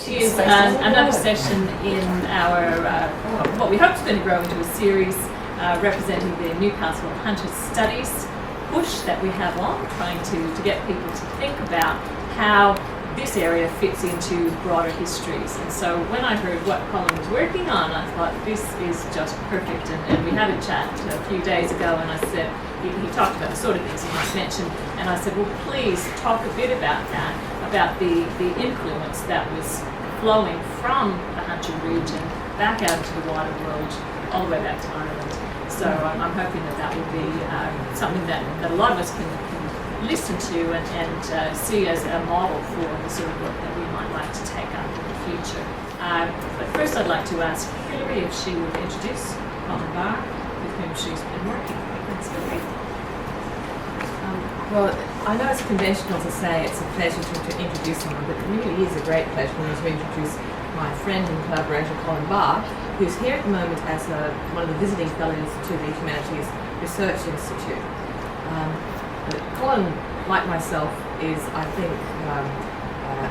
is another session in our, what we hope is going to grow into a series representing the Newcastle Hunter Studies push that we have on, trying to get people to think about how this area fits into broader histories. And so when I heard what Colin was working on, I thought this is just perfect. And we had a chat a few days ago, and I said, he talked about the sort of things he might mention, and I said, well, please talk a bit about that, about the influence that was flowing from the Hunter region back out into the wider world, all the way back to Ireland. So I'm hoping that that will be something that a lot of us can listen to and see as a model for the sort of work that we might like to take up in the future. But first I'd like to ask Hilary if she would introduce Colin Barr, with whom she's been working. Thanks, Hilary. Well, I know it's conventional to say it's a pleasure to introduce someone, but it really is a great pleasure for me to introduce my friend and collaborator Colin Barr, who's here at the moment as one of the visiting fellows to the Humanities Research Institute. Colin, like myself, is, I think,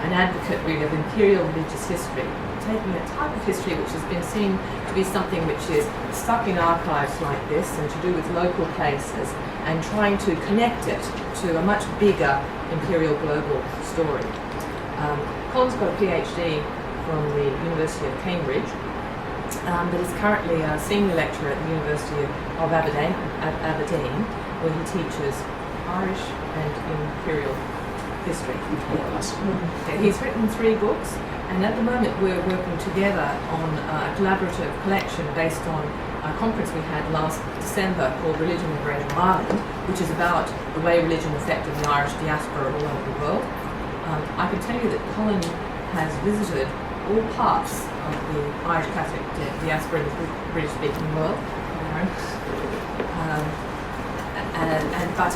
an advocate really of imperial religious history, taking a type of history which has been seen to be something which is stuck in archives like this and to do with local places, and trying to connect it to a much bigger imperial global story. Colin's got a PhD from the University of Cambridge, but is currently a senior lecturer at the University of Aberdeen, where he teaches Irish and imperial history. He's written 3 books, and at the moment we're working together on a collaborative collection based on a conference we had last December called Religion in Greater Ireland, which is about the way religion affected the Irish diaspora all over the world. I can tell you that Colin has visited all parts of the Irish Catholic diaspora in the British-speaking world, but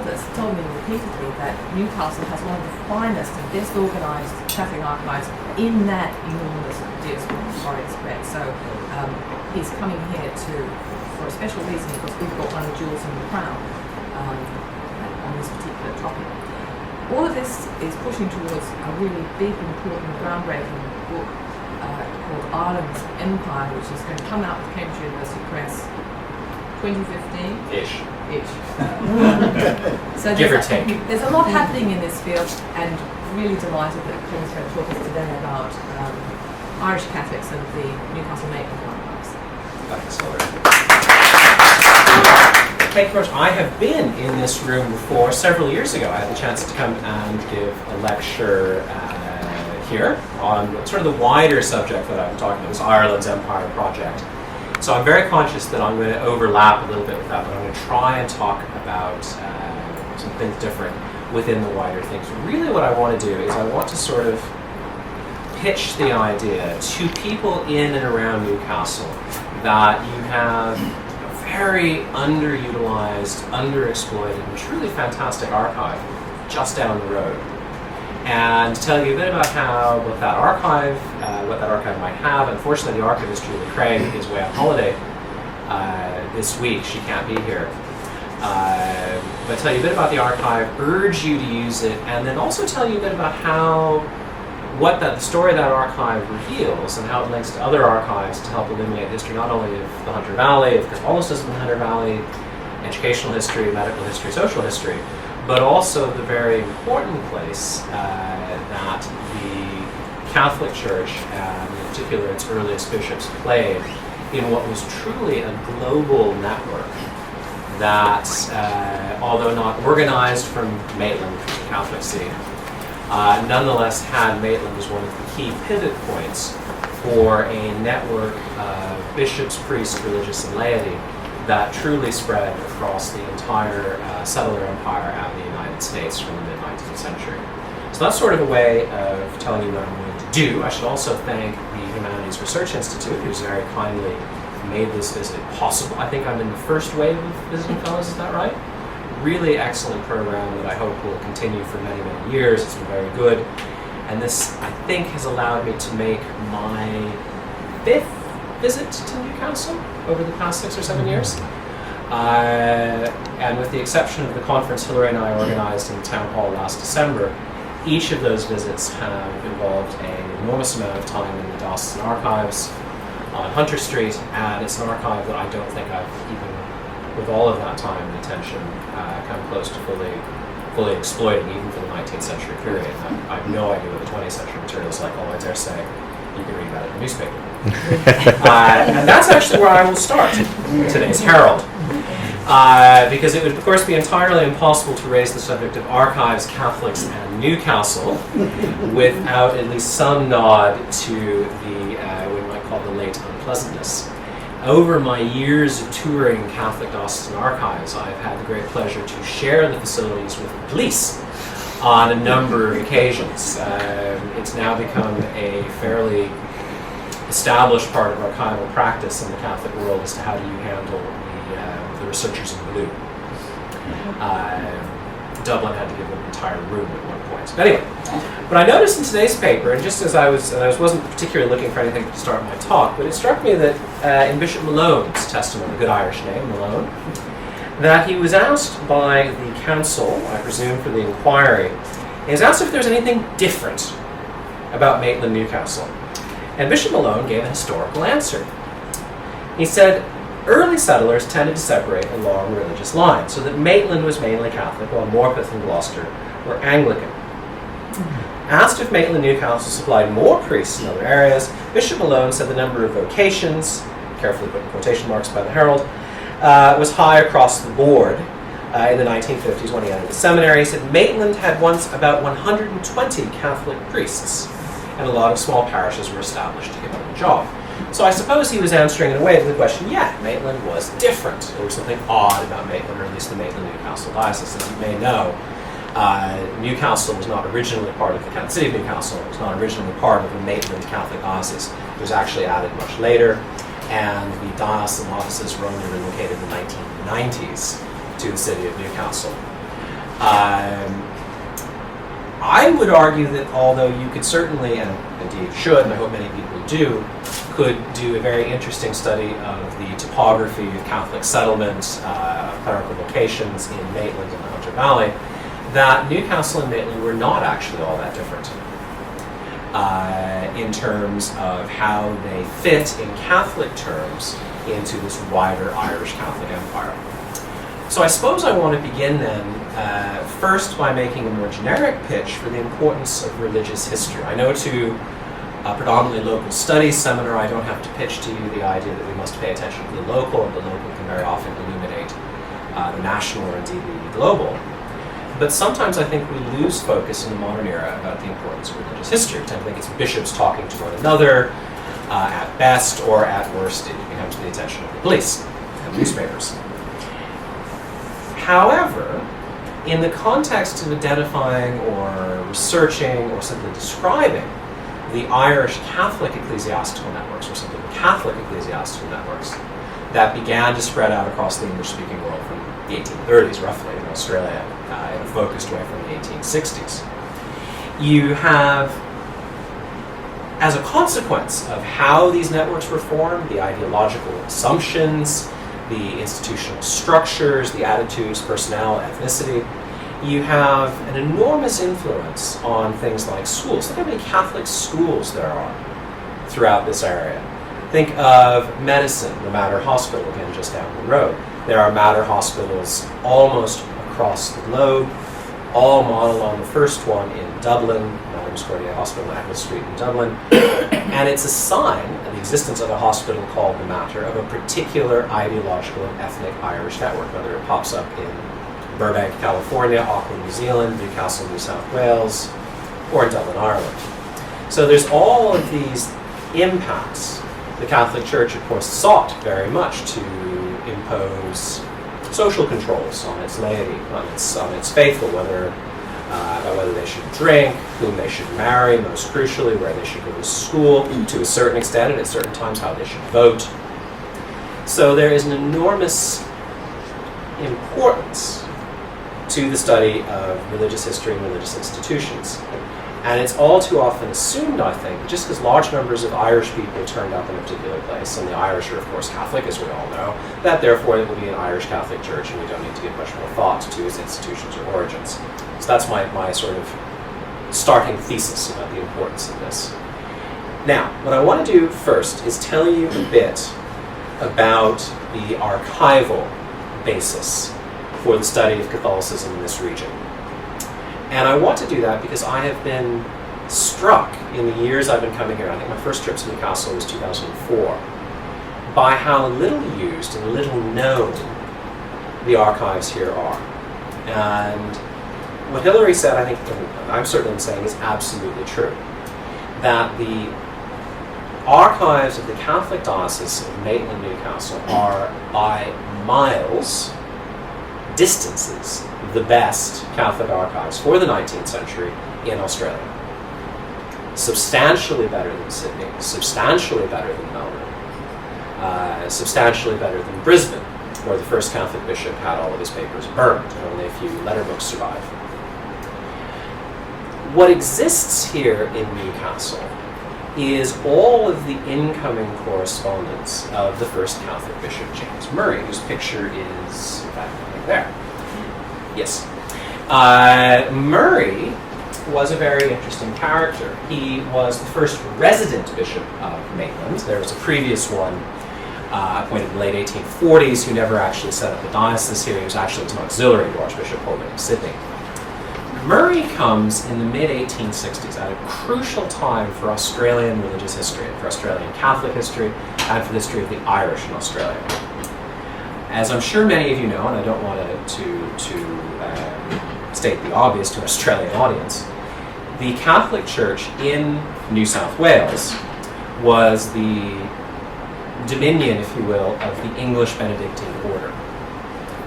has told me repeatedly that Newcastle has one of the finest and best organised Catholic archives in that enormous diasporic spread. So he's coming here for a special reason, because we've got one of the jewels in the crown on this particular topic. All of this is pushing towards a really big, important, groundbreaking book called Ireland's Empire, which is going to come out with Cambridge University Press 2015-ish. So give or take. There's a lot happening in this field, and really delighted that Colin's going to talk us today about Irish Catholics and the Newcastle Maitland archives. Thanks, Hilary. Thank you very much. I have been in this room before several years ago. I had the chance to come and give a lecture here on sort of the wider subject that I'm talking about, this Ireland's Empire project. So I'm very conscious that I'm going to overlap a little bit with that, but I'm going to try and talk about some things different within the wider things. Really what I want to do is I want to sort of pitch the idea to people in and around Newcastle that you have a very underutilized, underexploited, and truly fantastic archive just down the road. And to tell you a bit about what that archive might have. Unfortunately, the archivist Julie Craig is away on holiday this week. She can't be here. But tell you a bit about the archive, urge you to use it, and then also tell you a bit about what the story of that archive reveals and how it links to other archives to help illuminate history, not only of the Hunter Valley, of Catholicism in the Hunter Valley, educational history, medical history, social history, but also the very important place that the Catholic Church, and in particular its earliest bishops, played in what was truly a global network that, although not organized from Maitland, the Catholic See, nonetheless had Maitland as one of the key pivot points for a network of bishops, priests, religious, and laity that truly spread across the entire settler empire and the United States from the mid-19th century. So that's sort of a way of telling you what I'm going to do. I should also thank the Humanities Research Institute, who's very kindly made this visit possible. I think I'm in the first wave of visiting fellows, is that right? Really excellent program that I hope will continue for many, many years. It's been very good. And this, I think, has allowed me to make my 5th visit to Newcastle over the past 6 or 7 years. And with the exception of the conference Hilary and I organized in the town hall last December, Each of those visits have involved an enormous amount of time in the diocesan archives on Hunter Street, and it's an archive that I don't think I've even, with all of that time and attention, come close to fully exploiting, even for the 19th century period. I have no idea what the 20th century material is like, although I dare say you can read about it in the newspaper. And that's actually where I will start today's Herald. Because it would, of course, be entirely impossible to raise the subject of archives, Catholics, and Newcastle without at least some nod to the, what you might call the late unpleasantness. Over my years of touring Catholic diocesan archives, I've had the great pleasure to share the facilities with the police on a number of occasions. It's now become a fairly established part of archival practice in the Catholic world as to how do you handle the researchers in blue. Dublin had to give them an entire room at one point. But anyway, but I noticed in today's paper, and just as I wasn't particularly looking for anything to start my talk, but it struck me that in Bishop Malone's testimony, a good Irish name, Malone, that he was asked by the council, I presume for the inquiry, he was asked if there's anything different about Maitland-Newcastle. And Bishop Malone gave a historical answer. He said, early settlers tended to separate along religious lines, so that Maitland was mainly Catholic, while Morpeth and Gloucester were Anglican. Asked if Maitland-Newcastle supplied more priests in other areas, Bishop Malone said the number of vocations, carefully put in quotation marks by the Herald, was high across the board in the 1950s when he entered the seminary. He said Maitland had once about 120 Catholic priests, and a lot of small parishes were established to give him a job. So I suppose he was answering in a way to the question, yeah, Maitland was different. There was something odd about Maitland, or at least the Maitland-Newcastle diocese. As you may know, Newcastle was not originally part of the city of Newcastle. It was not originally part of the Maitland Catholic diocese. It was actually added much later, and the diocesan offices were only relocated in the 1990s to the city of Newcastle. I would argue that although you could certainly, and indeed should, and I hope many people do, could do a very interesting study of the topography of Catholic settlement, clerical vocations in Maitland and the Hunter Valley, that Newcastle and Maitland were not actually all that different in terms of how they fit in Catholic terms into this wider Irish Catholic empire. So I suppose I want to begin then first by making a more generic pitch for the importance of religious history. I know to a predominantly local studies seminar I don't have to pitch to you the idea that we must pay attention to the local, and the local can very often illuminate the national or indeed the global. But sometimes I think we lose focus in the modern era about the importance of religious history. We tend to think it's bishops talking to one another at best, or at worst it becomes the attention of the police and newspapers. However, in the context of identifying or researching or simply describing the Irish Catholic ecclesiastical networks, or simply the Catholic ecclesiastical networks that began to spread out across the English-speaking world from the 1830s, roughly, in Australia, in a focused way from the 1860s. You have, as a consequence of how these networks were formed, the ideological assumptions, the institutional structures, the attitudes, personnel, ethnicity, you have an enormous influence on things like schools. Look how many Catholic schools there are throughout this area. Think of medicine, the Mater Hospital, again, just down the road. There are Mater hospitals almost across the globe, all modeled on the first one in Dublin, Mater Misericordia Hospital on Eccles Street in Dublin. And it's a sign of the existence of a hospital called the Mater of a particular ideological and ethnic Irish network, whether it pops up in Burbank, California, Auckland, New Zealand, Newcastle, New South Wales, or in Dublin, Ireland. So there's all of these impacts. The Catholic Church, of course, sought very much to impose social controls on its laity, on its faithful, whether they should drink, whom they should marry, most crucially, where they should go to school, to a certain extent, and at certain times how they should vote. So there is an enormous importance to the study of religious history and religious institutions. And it's all too often assumed, I think, just because large numbers of Irish people turned up in a particular place, and the Irish are, of course, Catholic, as we all know, that therefore it will be an Irish Catholic Church, and we don't need to give much more thought to its institutions or origins. So that's my sort of starting thesis about the importance of this. Now, what I want to do first is tell you a bit about the archival basis for the study of Catholicism in this region. And I want to do that because I have been struck in the years I've been coming here, I think my first trip to Newcastle was 2004, by how little used and little known the archives here are. And what Hilary said, I think, and I'm certainly saying, is absolutely true. That the archives of the Catholic Diocese of Maitland-Newcastle are by miles, distances, the best Catholic archives for the 19th century in Australia. Substantially better than Sydney, substantially better than Melbourne, substantially better than Brisbane, where the first Catholic bishop had all of his papers burned and only a few letter books survive. What exists here in Newcastle is all of the incoming correspondence of the first Catholic bishop, James Murray, whose picture is, in fact, right there. Yes. Murray was a very interesting character. He was the first resident bishop of Maitland. There was a previous one appointed in the late 1840s who never actually set up a diocese here. He was actually an auxiliary to Archbishop Colin of Sydney. Murray comes in the mid-1860s at a crucial time for Australian religious history, and for Australian Catholic history, and for the history of the Irish in Australia. As I'm sure many of you know, and I don't want to state the obvious to an Australian audience, the Catholic Church in New South Wales was the dominion, if you will, of the English Benedictine order,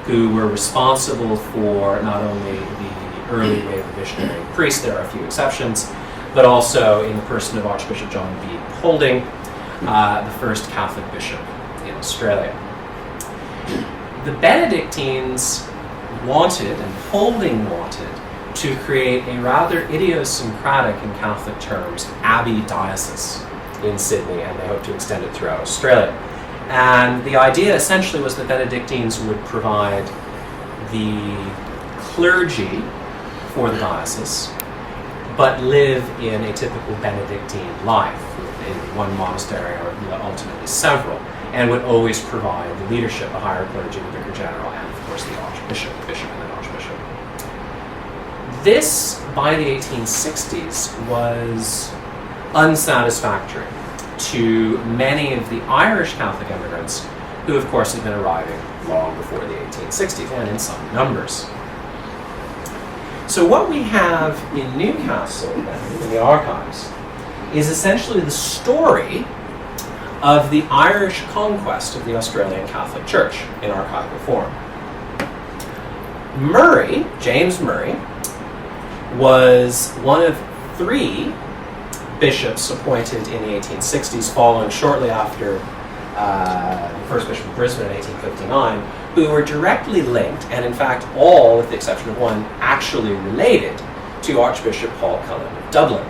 who were responsible for not only the early wave of missionary priests, there are a few exceptions, but also in the person of Archbishop John B. Polding, the first Catholic bishop in Australia. The Benedictines wanted, and Polding wanted, to create a rather idiosyncratic, in Catholic terms, abbey diocese in Sydney, and they hoped to extend it throughout Australia. And the idea essentially was that Benedictines would provide the clergy for the diocese, but live in a typical Benedictine life in one monastery or ultimately several, and would always provide the leadership, the higher clergy, the vicar general, and of course the archbishop, the bishop, and then archbishop. This, by the 1860s, was unsatisfactory to many of the Irish Catholic immigrants who, of course, had been arriving long before the 1860s, and in some numbers. So what we have in Newcastle, then, in the archives, is essentially the story of the Irish conquest of the Australian Catholic Church in archival form. Murray, James Murray, was one of 3 bishops appointed in the 1860s, following shortly after the first bishop of Brisbane in 1859, who were directly linked, and in fact all, with the exception of one, actually related to Archbishop Paul Cullen of Dublin.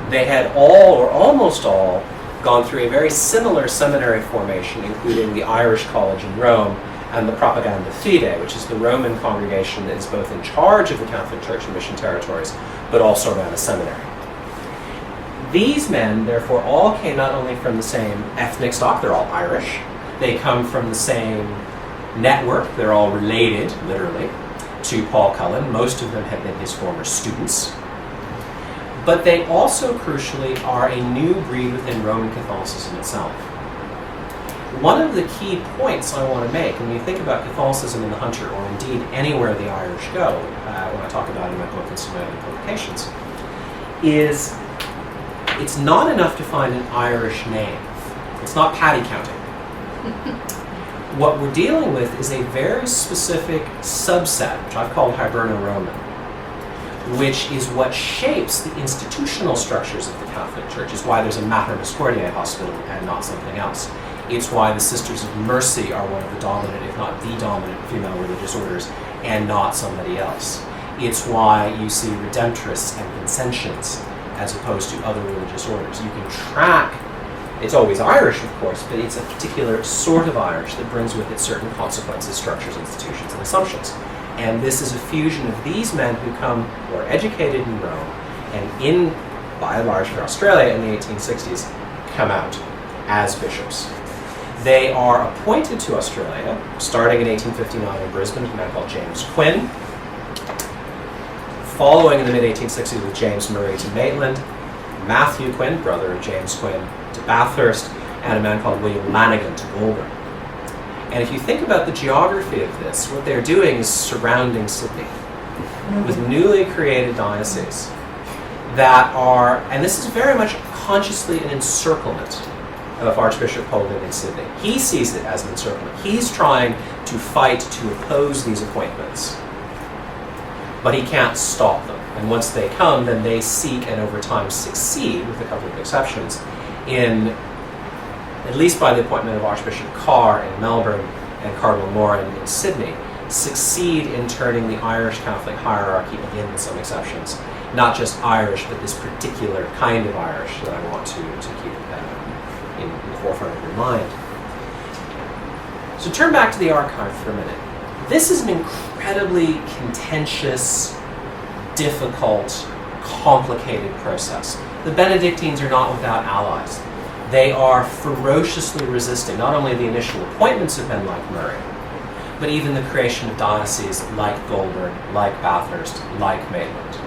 They had all, or almost all, gone through a very similar seminary formation, including the Irish College in Rome and the Propaganda Fide, which is the Roman congregation that is both in charge of the Catholic Church and mission territories, but also ran a seminary. These men, therefore, all came not only from the same ethnic stock, they're all Irish, they come from the same network, they're all related, literally, to Paul Cullen. Most of them have been his former students. But they also, crucially, are a new breed within Roman Catholicism itself. One of the key points I want to make, when you think about Catholicism in the Hunter, or indeed anywhere the Irish go, when I talk about it in my book and some other publications, is it's not enough to find an Irish name. It's not patty counting. What we're dealing with is a very specific subset, which I've called Hiberno-Roman, which is what shapes the institutional structures of the Catholic Church. It's why there's a Mater Misericordiae hospital and not something else. It's why the Sisters of Mercy are one of the dominant, if not the dominant, female religious orders, and not somebody else. It's why you see Redemptorists and Vincentians as opposed to other religious orders. You can track, it's always Irish, of course, but it's a particular sort of Irish that brings with it certain consequences, structures, institutions, and assumptions. And this is a fusion of these men who are educated in Rome and by and large for Australia in the 1860s, come out as bishops. They are appointed to Australia, starting in 1859 in Brisbane, a man called James Quinn, following in the mid-1860s with James Murray to Maitland, Matthew Quinn, brother of James Quinn, to Bathurst, and a man called William Lanigan to Goulburn. And if you think about the geography of this, what they're doing is surrounding Sydney with newly created dioceses that are, and this is very much consciously an encirclement of Archbishop Colin in Sydney. He sees it as an encirclement. He's trying to fight to oppose these appointments, but he can't stop them. And once they come, then they seek and over time succeed, with a couple of exceptions, in, at least by the appointment of Archbishop Carr in Melbourne and Cardinal Moran in Sydney, succeed in turning the Irish Catholic hierarchy, again with some exceptions, not just Irish, but this particular kind of Irish that I want to keep in the forefront of your mind. So turn back to the archive for a minute. This is an incredibly contentious, difficult, complicated process. The Benedictines are not without allies. They are ferociously resisting not only the initial appointments of men like Murray, but even the creation of dioceses like Goulburn, like Bathurst, like Maitland,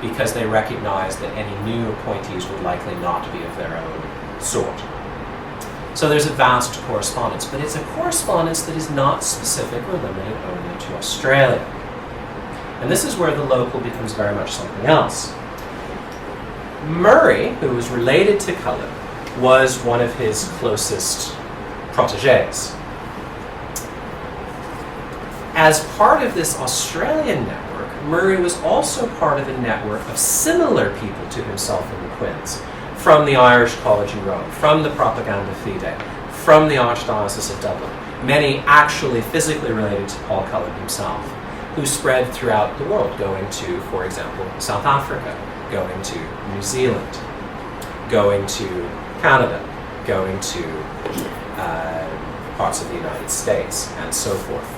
because they recognize that any new appointees would likely not be of their own sort. So there's a vast correspondence, but it's a correspondence that is not specific or limited only to Australia. And this is where the local becomes very much something else. Murray, who was related to Cullen, was one of his closest protégés. As part of this Australian network, Murray was also part of a network of similar people to himself and the Quinns, from the Irish College in Rome, from the Propaganda Fide, from the Archdiocese of Dublin, many actually physically related to Paul Cullen himself, who spread throughout the world, going to, for example, South Africa, going to New Zealand, going to Canada, going to parts of the United States, and so forth.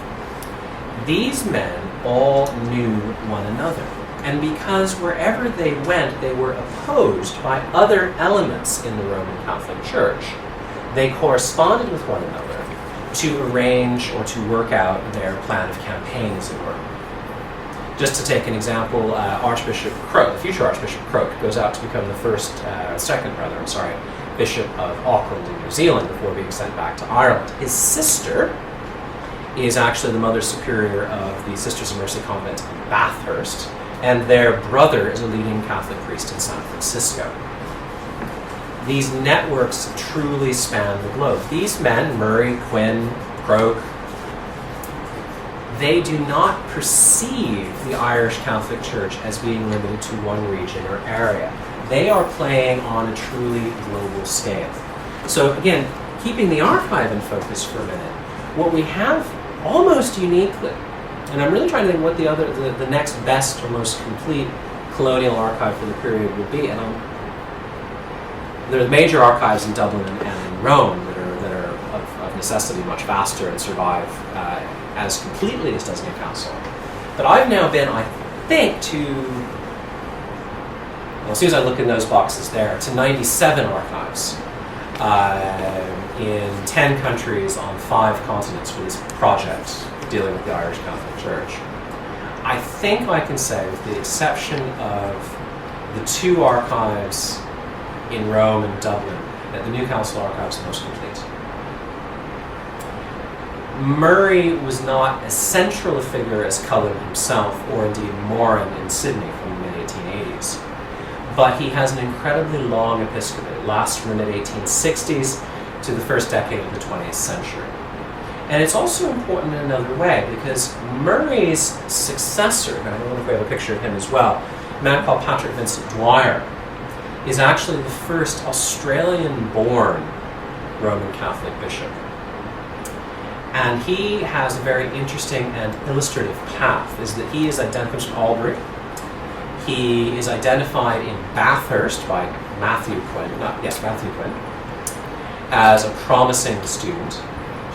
These men all knew one another, and because wherever they went, they were opposed by other elements in the Roman Catholic Church, they corresponded with one another to arrange or to work out their plan of campaign, as it were. Just to take an example, Archbishop Croke, the future Archbishop Croke, goes out to become the second Bishop of Auckland in New Zealand before being sent back to Ireland. His sister is actually the Mother Superior of the Sisters of Mercy Convent in Bathurst, and their brother is a leading Catholic priest in San Francisco. These networks truly span the globe. These men, Murray, Quinn, Croke, they do not perceive the Irish Catholic Church as being limited to one region or area. They are playing on a truly global scale. So again, keeping the archive in focus for a minute, what we have almost uniquely, and I'm really trying to think what the next best or most complete colonial archive for the period would be, and there are major archives in Dublin and in Rome that are of necessity much faster and survive as completely as does Newcastle. But I've now been, I think, as soon as I look in those boxes there, to 97 archives in 10 countries on 5 continents for this project dealing with the Irish Catholic Church. I think I can say, with the exception of the 2 archives in Rome and Dublin, that the Newcastle archive is most complete. Murray was not as central a figure as Cullen himself, or indeed Moran in Sydney from the mid-1880s. But he has an incredibly long episcopate. It lasts from the mid-1860s to the first decade of the 20th century. And it's also important in another way, because Murray's successor, and I don't know if we have a picture of him as well, a man called Patrick Vincent Dwyer, is actually the first Australian-born Roman Catholic bishop. And he has a very interesting and illustrative path, is that he is identified from Albury. He is identified in Bathurst by Matthew Quinn, as a promising student.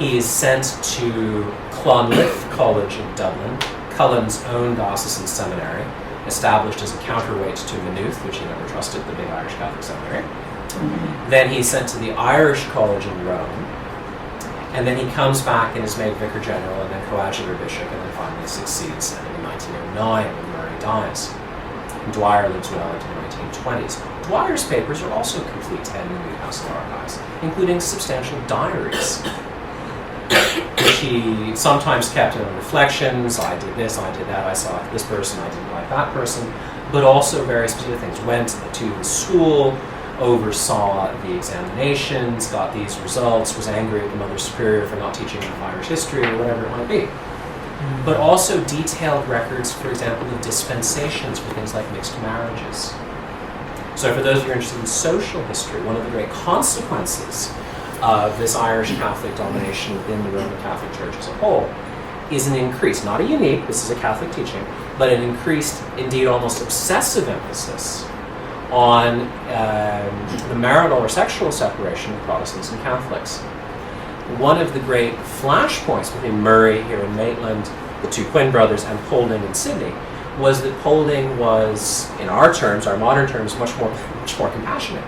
He is sent to Clonliffe College in Dublin, Colin's own diocesan seminary, established as a counterweight to Maynooth, which he never trusted, the big Irish Catholic seminary. Then he's sent to the Irish College in Rome, and then he comes back and is made Vicar General and then coadjutor bishop, and then finally succeeds in 1909 when Murray dies. And Dwyer lives well into the 1920s. Dwyer's papers are also complete in the Newcastle archives, including substantial diaries, which he sometimes kept in reflections. I did this, I did that, I saw this person, I didn't like that person, but also very specific things. Went to the school, oversaw the examinations, got these results, was angry at the Mother Superior for not teaching enough Irish history or whatever it might be. But also detailed records, for example, of dispensations for things like mixed marriages. So for those of you who are interested in social history, one of the great consequences of this Irish Catholic domination within the Roman Catholic Church as a whole is an increase, not a unique, this is a Catholic teaching, but an increased, indeed almost obsessive emphasis on the marital or sexual separation of Protestants and Catholics. One of the great flashpoints between Murray here in Maitland, the two twin brothers, and Polding in Sydney was that Polding was, in our terms, our modern terms, much more compassionate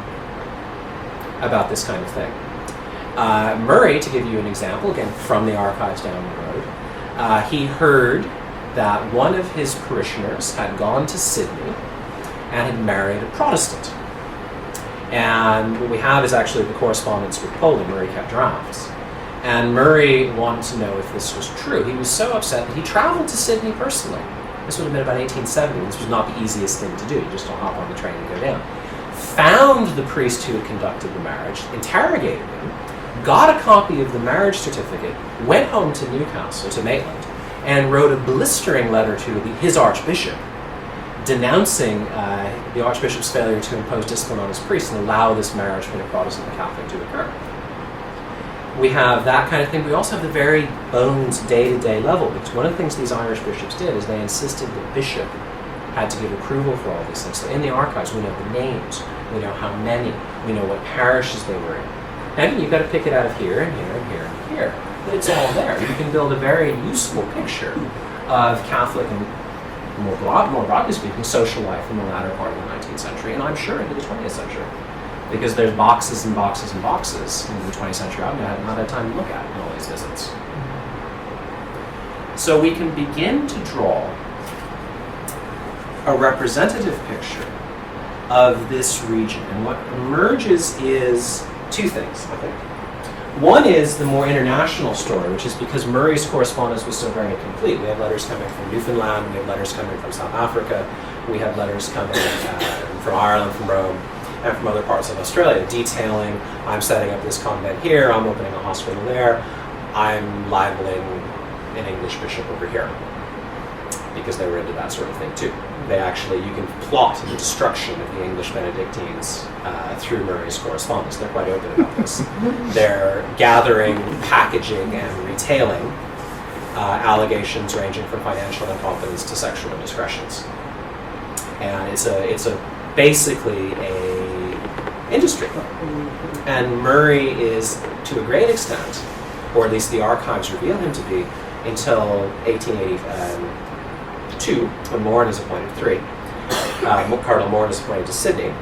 about this kind of thing. Murray, to give you an example, again from the archives down the road, he heard that one of his parishioners had gone to Sydney and had married a Protestant. And what we have is actually the correspondence with Polding. Murray kept drafts. And Murray wanted to know if this was true. He was so upset that he traveled to Sydney personally. This would have been about 1870. This was not the easiest thing to do. You just don't hop on the train and go down. Found the priest who had conducted the marriage, interrogated him, got a copy of the marriage certificate, went home to Newcastle, to Maitland, and wrote a blistering letter to his archbishop, denouncing the archbishop's failure to impose discipline on his priests and allow this marriage between a Protestant and Catholic to occur. We have that kind of thing. We also have the very bones day-to-day level, because one of the things these Irish bishops did is they insisted the bishop had to give approval for all these things. So in the archives, we know the names, we know how many, we know what parishes they were in. And you've got to pick it out of here and here and here and here. But it's all there. You can build a very useful picture of Catholic and more broadly speaking, social life in the latter part of the 19th century, and I'm sure into the 20th century. Because there's boxes and boxes and boxes in the 20th century I've not had time to look at in all these visits. So we can begin to draw a representative picture of this region. And what emerges is two things, I think. One is the more international story, which is because Murray's correspondence was so very complete. We have letters coming from Newfoundland, we have letters coming from South Africa, we have letters coming from Ireland, from Rome, and from other parts of Australia, detailing, I'm setting up this convent here, I'm opening a hospital there, I'm libeling an English bishop over here. Because they were into that sort of thing too. They actually, you can plot the destruction of the English Benedictines through Murray's correspondence. They're quite open about this. They're gathering, packaging, and retailing allegations ranging from financial incompetence to sexual indiscretions. And it's basically a industry. And Murray is, to a great extent, or at least the archives reveal him to be, until 1882, when Moran is appointed, Cardinal Moran is appointed to Sydney,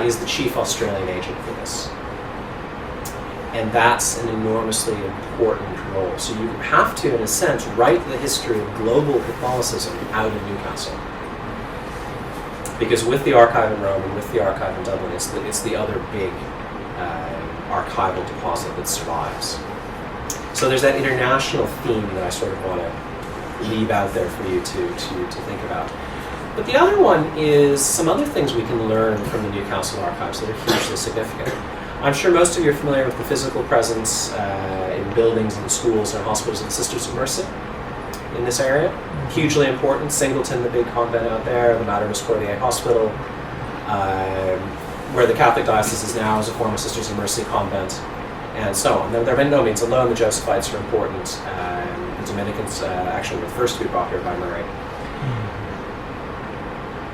is the chief Australian agent for this. And that's an enormously important role. So you have to, in a sense, write the history of global Catholicism out of Newcastle. Because with the archive in Rome and with the archive in Dublin, it's the other big archival deposit that survives. So there's that international theme that I sort of want to leave out there for you to think about. But the other one is some other things we can learn from the Newcastle archives that are hugely significant. I'm sure most of you are familiar with the physical presence in buildings and schools and hospitals of the Sisters of Mercy in this area. Hugely important. Singleton, the big convent out there, the Madame Miscordier Hospital, where the Catholic diocese is now, is a former Sisters of Mercy convent, and so on. They're by no means alone. The Josephites are important. The Dominicans actually were the first to be brought here by Murray.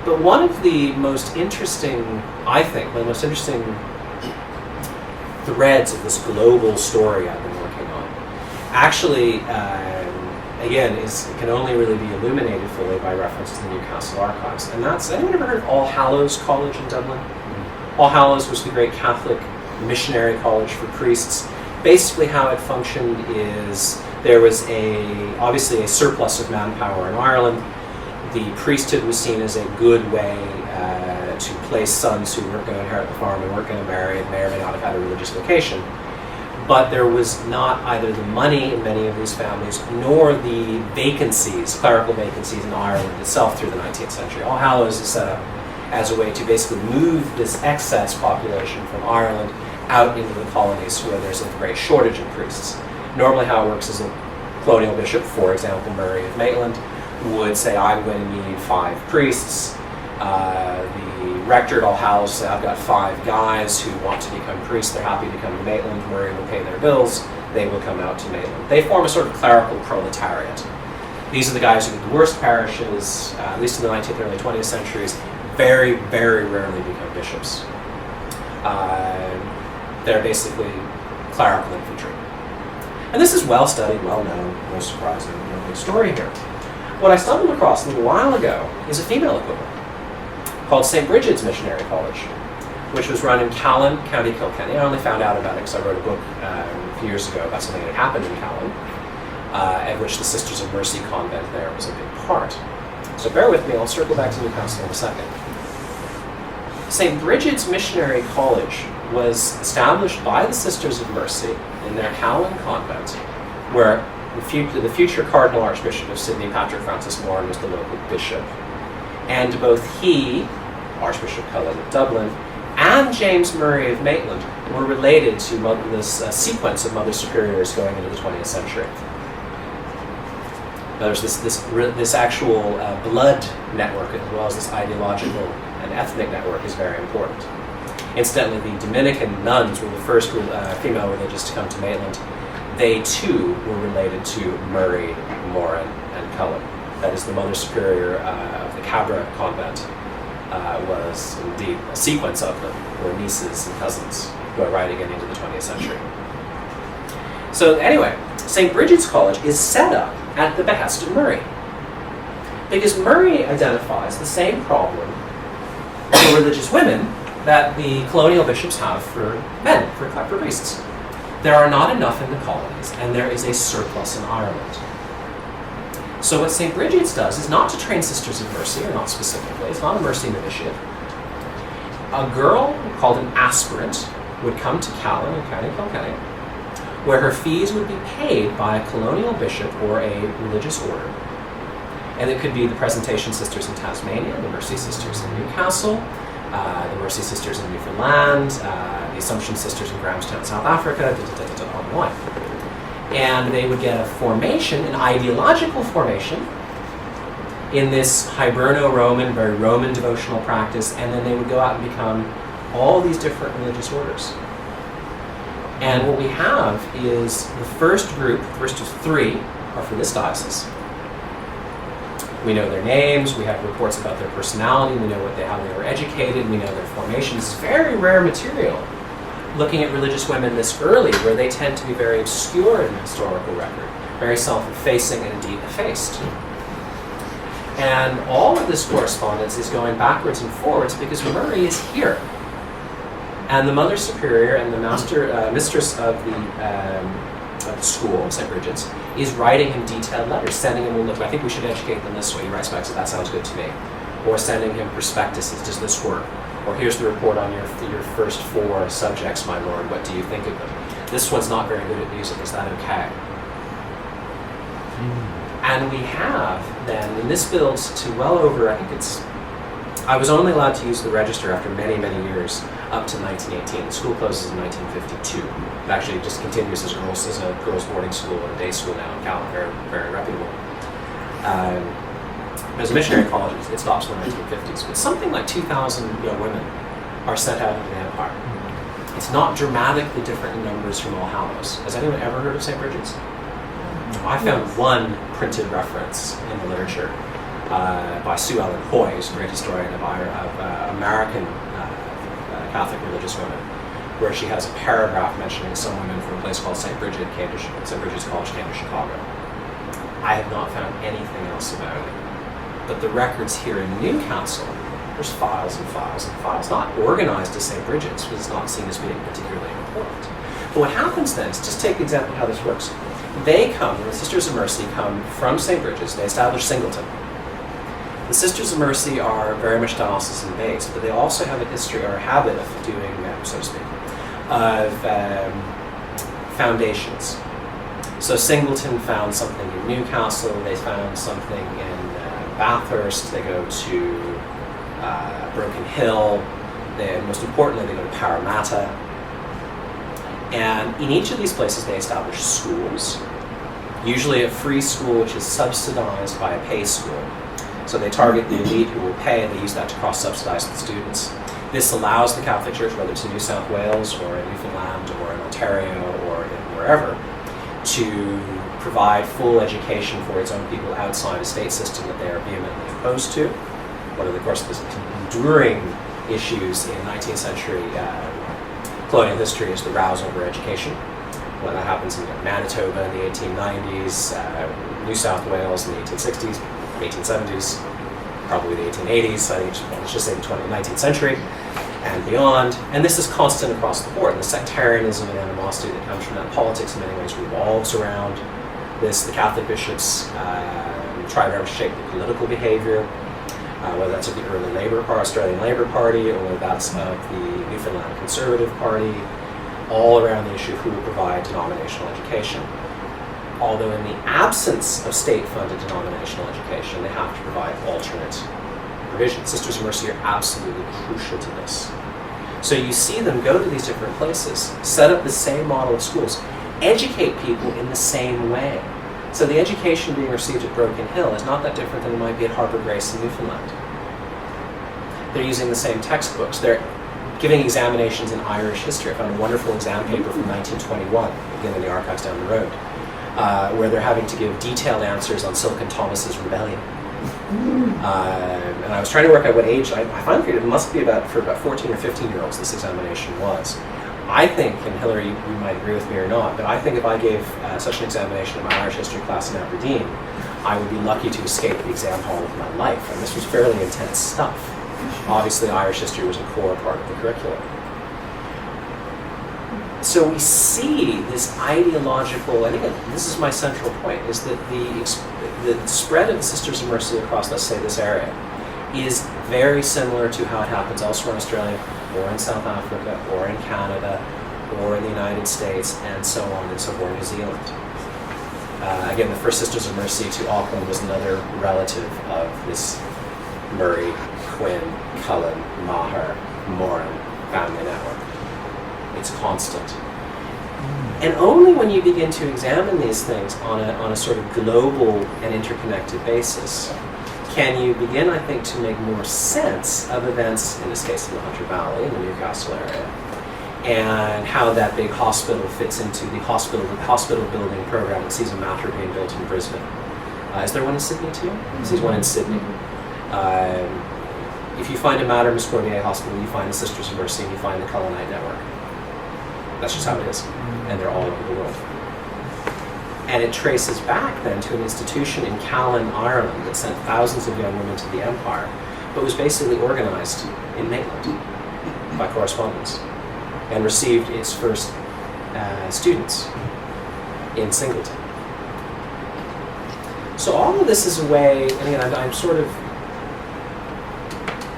But one of the most interesting, I think, one of the most interesting threads of this global story I've been working on actually again, can only really be illuminated fully by reference to the Newcastle archives. And that's, anyone ever heard of All Hallows College in Dublin? All Hallows was the great Catholic missionary college for priests. Basically how it functioned is there was obviously a surplus of manpower in Ireland. The priesthood was seen as a good way to place sons who weren't going to inherit the farm and weren't going to marry and may or may not have had a religious vocation. But there was not either the money in many of these families nor the vacancies, clerical vacancies in Ireland itself through the 19th century. All Hallows is set up as a way to basically move this excess population from Ireland out into the colonies where there's a great shortage of priests. Normally how it works is a colonial bishop, for example Murray of Maitland, would say, I'm going to need 5 priests. The rector at All Hallows said, I've got 5 guys who want to become priests. They're happy to come to Maitland. Murray will pay their bills. They will come out to Maitland. They form a sort of clerical proletariat. These are the guys who get the worst parishes, at least in the 19th and early 20th centuries, very, very rarely become bishops. They're basically clerical infantry. And this is well studied, well known, no surprising, no big story here. What I stumbled across a little while ago is a female equivalent called St. Brigid's Missionary College, which was run in Colin, County Kilkenny. I only found out about it because I wrote a book a few years ago about something that happened in Colin, at which the Sisters of Mercy convent there was a big part. So bear with me, I'll circle back to Newcastle in a second. St. Brigid's Missionary College was established by the Sisters of Mercy in their Colin convent, where the future Cardinal Archbishop of Sydney, Patrick Francis Moran, was the local bishop. And both he, Archbishop Colin of Dublin, and James Murray of Maitland were related to this sequence of Mother Superiors going into the 20th century. There's this actual blood network as well as this ideological and ethnic network is very important. Incidentally, the Dominican nuns were the first female religious to come to Maitland. They too were related to Murray, Moran, and Cullen. That is, the Mother Superior of the Cabra convent was indeed a sequence of them, were nieces and cousins who are right again into the 20th century. So anyway, St. Brigid's College is set up at the behest of Murray, because Murray identifies the same problem for religious women that the colonial bishops have for men, for priests. There are not enough in the colonies, and there is a surplus in Ireland. So what St. Brigid's does is not to train Sisters of Mercy, or not specifically, it's not a mercy novitiate. A girl called an aspirant would come to Callan in County Kilkenny, where her fees would be paid by a colonial bishop or a religious order. And it could be the Presentation Sisters in Tasmania, the Mercy Sisters in Newcastle, the Mercy Sisters in Newfoundland, the Assumption Sisters in Grahamstown, South Africa, on and on. And they would get a formation, an ideological formation, in this Hiberno-Roman, very Roman devotional practice, and then they would go out and become all these different religious orders. And what we have is the first group, the first of 3, are for this diocese. We know their names, we have reports about their personality, we know how they were educated, we know their formations. It's very rare material looking at religious women this early, where they tend to be very obscure in the historical record, very self-effacing and indeed effaced. And all of this correspondence is going backwards and forwards because Murray is here. And the Mother Superior and the mistress of the school, St. Brigid's, is writing him detailed letters, sending him, look, I think we should educate them this way. He writes back, so that sounds good to me. Or sending him prospectuses, does this work? Or here's the report on your first 4 subjects, my lord, what do you think of them? This one's not very good at music, is that okay? And we have then, and this builds to well over, I was only allowed to use the register after many, many years, up to 1918. The school closes in 1952. It actually just continues as a girls' boarding school and a day school now in Callan, very, very reputable. As a missionary college, it stops in the 1950s, but something like 2,000 young women are sent out into the Empire. It's not dramatically different in numbers from All Hallows. Has anyone ever heard of St. Brigid's? I found one printed reference in the literature by Sue Ellen Hoy, who's a great historian of American Catholic religious women, where she has a paragraph mentioning some women from a place called St. Brigid's College came to Chicago. I have not found anything else about it. But the records here in Newcastle, there's files and files and files, not organized as St. Bridget's, because it's not seen as being particularly important. But what happens then is, just take the example of how this works. They come, the Sisters of Mercy come from St. Bridget's, they establish Singleton. The Sisters of Mercy are very much diocesan based, but they also have a history or a habit of doing, so to speak, of foundations. So Singleton found something in Newcastle, they found something in Bathurst, they go to Broken Hill, and most importantly, they go to Parramatta. And in each of these places, they establish schools, usually a free school which is subsidized by a pay school. So they target the elite who will pay, and they use that to cross-subsidize the students. This allows the Catholic Church, whether it's in New South Wales or in Newfoundland or in Ontario or in wherever, to provide full education for its own people outside a state system that they are vehemently opposed to. One of the, of course, the enduring issues in 19th century colonial history is the rouse over education. Well, that happens in Manitoba in the 1890s, New South Wales in the 1860s, 1870s, probably the 1880s, I think let's just say the 19th century and beyond. And this is constant across the board. The sectarianism and animosity that comes from that, politics in many ways revolves around this. The Catholic bishops try to shape the political behavior, whether that's of the early Australian Labour Party or whether that's of the Newfoundland Conservative Party, all around the issue of who will provide denominational education. Although in the absence of state-funded denominational education, they have to provide alternate provision. Sisters of Mercy are absolutely crucial to this. So you see them go to these different places, set up the same model of schools, educate people in the same way. So the education being received at Broken Hill is not that different than it might be at Harper Grace in Newfoundland. They're using the same textbooks. They're giving examinations in Irish history. I found a wonderful exam paper from 1921, again in the archives down the road, where they're having to give detailed answers on Silken Thomas's rebellion. And I was trying to work out what age, I finally figured it must be for about 14 or 15-year-olds this examination was. I think, and Hilary, you might agree with me or not, but I think if I gave such an examination in my Irish history class in Aberdeen, I would be lucky to escape the exam hall of my life. And this was fairly intense stuff. Obviously, Irish history was a core part of the curriculum. So we see this ideological, and again, this is my central point, is that the spread of the Sisters of Mercy across, let's say, this area is very similar to how it happens elsewhere in Australia, or in South Africa, or in Canada, or in the United States, and so on and so forth, New Zealand. Again, the first Sisters of Mercy to Auckland was another relative of this Murray, Quinn, Cullen, Maher, Moran family network. It's constant. And only when you begin to examine these things on a sort of global and interconnected basis can you begin, I think, to make more sense of events, in this case in the Hunter Valley, in the Newcastle area, and how that big hospital fits into the hospital building program that sees a mater being built in Brisbane. Is there one in Sydney too? There's one in Sydney. If you find a mater Miscordier hospital, you find the Sisters of Mercy and you find the Cullenite network. That's just how it is. And they're all over the world. And it traces back then to an institution in Callan, Ireland that sent thousands of young women to the Empire, but was basically organized in Maitland by correspondence and received its first students in Singleton. So all of this is a way, and again, I'm sort of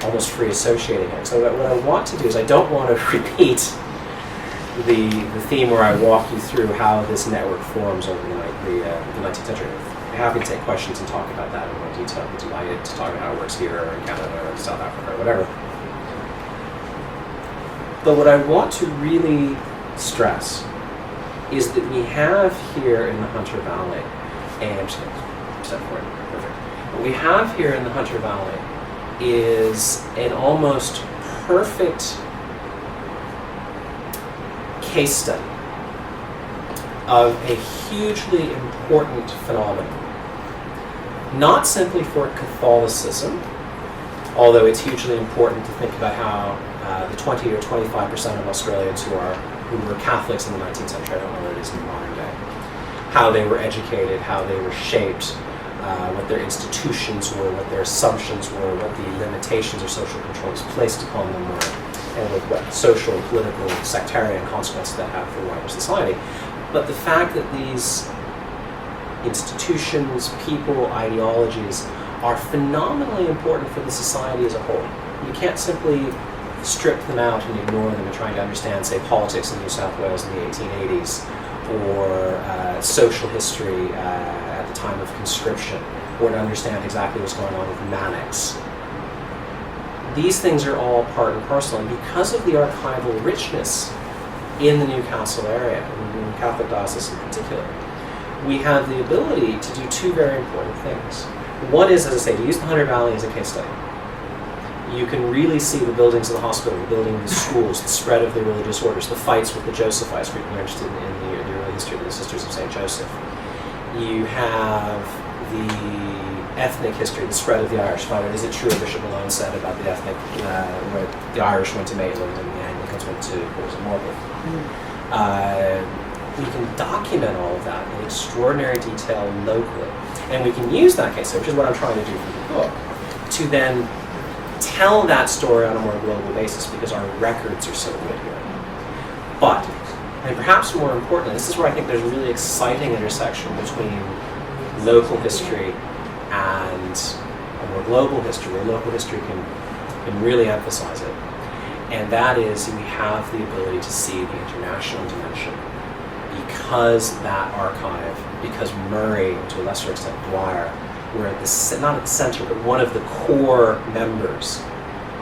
almost free associating it. So what I want to do is I don't want to repeat the theme where I walk you through how this network forms over the 19th century. I'm happy to take questions and talk about that in more detail. I'm delighted to talk about how it works here or in Canada or South Africa or whatever. But what I want to really stress is that we have here in the Hunter Valley, and I'm just going to step forward, perfect. What we have here in the Hunter Valley is an almost perfect case study of a hugely important phenomenon. Not simply for Catholicism, although it's hugely important to think about how the 20 or 25% of Australians who were Catholics in the 19th century, I don't know what it is in the modern day, how they were educated, how they were shaped, what their institutions were, what their assumptions were, what the limitations or social controls placed upon them were, and what social, political, sectarian consequences that had for wider society. But the fact that these institutions, people, ideologies are phenomenally important for the society as a whole. You can't simply strip them out and ignore them in trying to understand, say, politics in New South Wales in the 1880s, or social history at the time of conscription, or to understand exactly what's going on with Mannix. These things are all part and parcel, and because of the archival richness in the Newcastle area, in the Catholic diocese in particular, we have the ability to do two very important things. One is, as I say, to use the Hunter Valley as a case study. You can really see the buildings of the hospital, the building of the schools, the spread of the religious orders, the fights with the Josephites, people are interested in the early history of the Sisters of St. Joseph. You have the ethnic history, the spread of the Irish. Father, is it true what Bishop Malone said about the ethnic, where the Irish went to Maitland and the Anglicans went to, what was it, Morpeth? We can document all of that in extraordinary detail locally. And we can use that case, which is what I'm trying to do for the book, to then tell that story on a more global basis because our records are so good here. But, and perhaps more importantly, this is where I think there's a really exciting intersection between local history and a more global history, where local history can really emphasize it. And that is, we have the ability to see the international dimension because that archive, because Murray, to a lesser extent Dwyer, were at the, not at the center, but one of the core members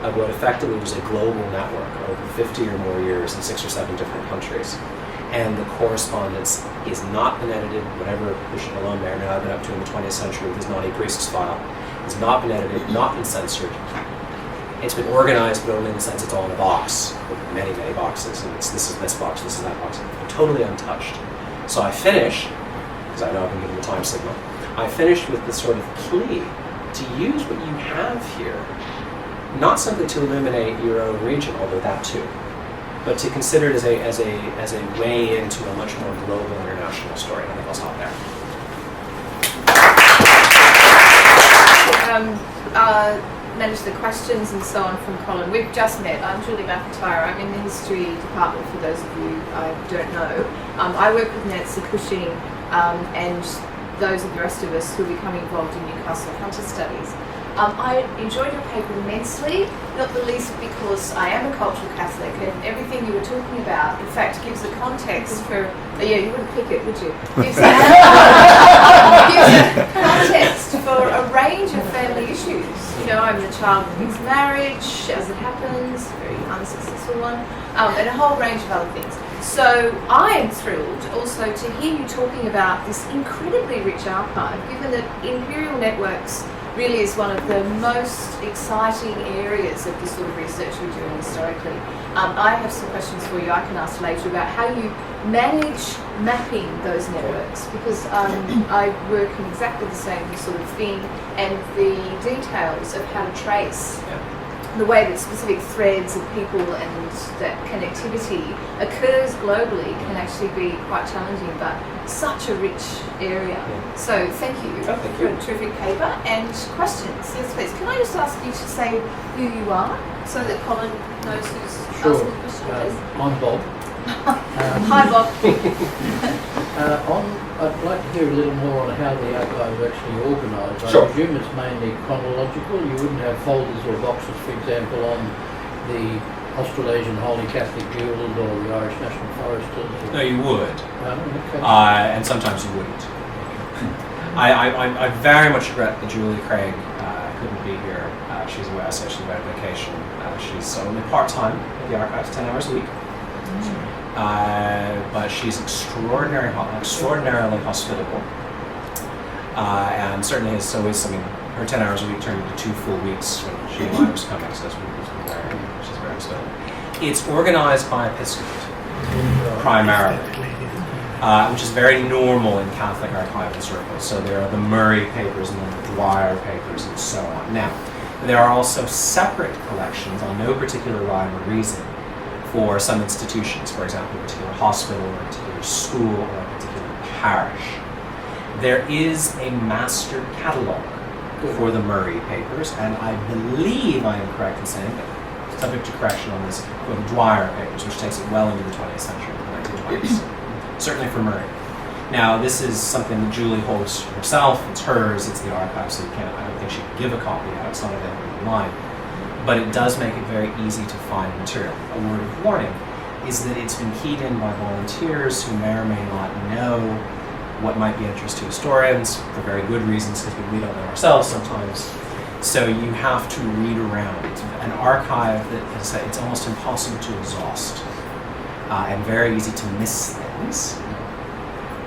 of what effectively was a global network over 50 or more years in 6 or 7 different countries. And the correspondence is not been edited, whatever Bishop Malone may or may not have been up to in the 20th century with his Naughty Priests file. It's not been edited, not been censored. It's been organized, but only in the sense it's all in a box, with many, many boxes, and it's, this is this box, this is that box, totally untouched. So I finish, because I know I've been given the time signal, I finished with this sort of plea to use what you have here, not simply to illuminate your own region, although that too, but to consider it as a way into a much more global international story. I think I'll stop there. Manage the questions and so on from Colin. We've just met. I'm Julie McIntyre. I'm in the history department for those of you I don't know. I work with Nancy Cushing and those of the rest of us who will be becoming involved in Newcastle Hunter Studies. I enjoyed your paper immensely, not the least because I am a cultural Catholic and everything you were talking about, in fact, gives a context for, yeah, you wouldn't pick it, would you? Gives a context for a range of family issues. You know, I'm the child of mixed marriage, as it happens, a very unsuccessful one, and a whole range of other things. So I am thrilled also to hear you talking about this incredibly rich archive, given that Imperial Networks really is one of the most exciting areas of the sort of research we're doing historically. I have some questions for you I can ask later about how you manage mapping those networks, because I work in exactly the same sort of thing, and the details of how to trace the way that specific threads of people and that connectivity occurs globally can actually be quite challenging, but such a rich area. So thank you for a terrific paper. And questions? Yes, please. Can I just ask you to say who you are so that Colin knows who's asking the question? I'm Bob. Hi, Bob. I'd like to hear a little more on how the archive is actually organised. Sure. I presume it's mainly chronological. You wouldn't have folders or boxes, for example, on the Australasian Holy Catholic Guild or the Irish National Foresters. No, you would. Okay. And sometimes you wouldn't. I very much regret that Julie Craig couldn't be here. She's away, so she's away on vacation. She's only part-time at the archives, 10 hours a week. But she's extraordinarily hospitable. And certainly is always, I mean, her 10 hours a week turned into 2 full weeks when she and I was coming, so she's very hospitable. It's organized by episcopate, primarily. Which is very normal in Catholic archival circles. So there are the Murray papers and then the Dwyer papers and so on. Now, there are also separate collections on no particular rhyme or reason for some institutions, for example, a particular hospital or a particular school or a particular parish. There is a master catalogue for the Murray papers, and I believe I am correct in saying that, subject to correction on this, for the Dwyer papers, which takes it well into the 20th century, the 1920s, certainly for Murray. Now, this is something that Julie holds herself. It's hers. It's the archive, so you can't. I don't think she can give a copy out. It's not available online. But it does make it very easy to find material. A word of warning is that it's been keyed in by volunteers who may or may not know what might be of interest to historians for very good reasons, because we don't know ourselves sometimes. So you have to read around. It's an archive that, as I say, it's almost impossible to exhaust, and very easy to miss things.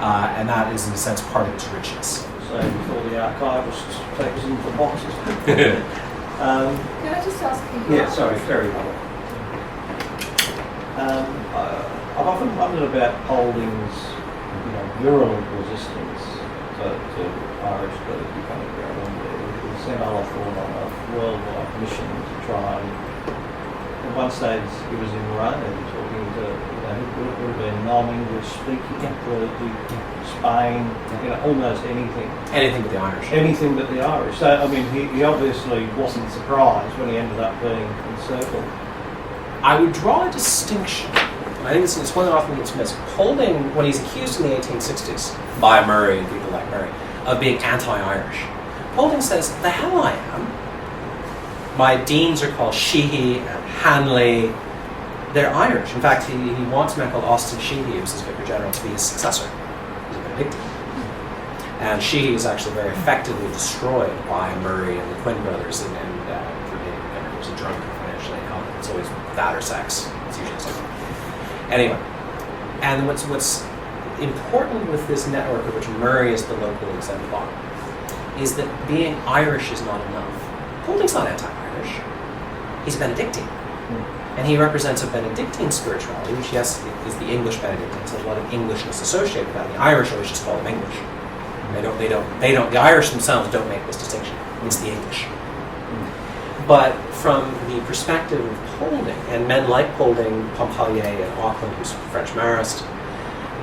And that is, in a sense, part of its richness. So before the archivist takes in the boxes. Can I just ask you? Yeah, sorry, very well. I've often wondered about Holding's, virulent resistance to Irish clergy coming around. He sent Oliphant on a worldwide mission to try and, at one stage he was in Rome talking to, it would have been non-English speaking clergy, Spain, almost anything. Anything but the Irish. Anything but the Irish. So, I mean, he obviously wasn't surprised when he ended up being encircled. I would draw a distinction. I think it's one that often gets missed. Holding, when he's accused in the 1860s by Murray and people like Murray of being anti-Irish, Holding says, the hell I am. My deans are called Sheehy and Hanley. They're Irish. In fact, he wants a man called Austin Sheehy, who's his vicar general, to be his successor. He's a Benedictine. And Sheehy is actually very effectively destroyed by Murray and the Quinn brothers, and for being, he was a drunk financially. It's always that or sex. It's usually something. Anyway, and what's important with this network, of which Murray is the local exemplar, is that being Irish is not enough. Holding's not anti-Irish. He's Benedictine. And he represents a Benedictine spirituality, which, yes, is the English Benedictine. So there's a lot of Englishness associated with that. The Irish always just call them English. They don't. The Irish themselves don't make this distinction. It's the English. But from the perspective of Holding, and men like Holding, Pompallier, and Auchmuty, who's a French Marist,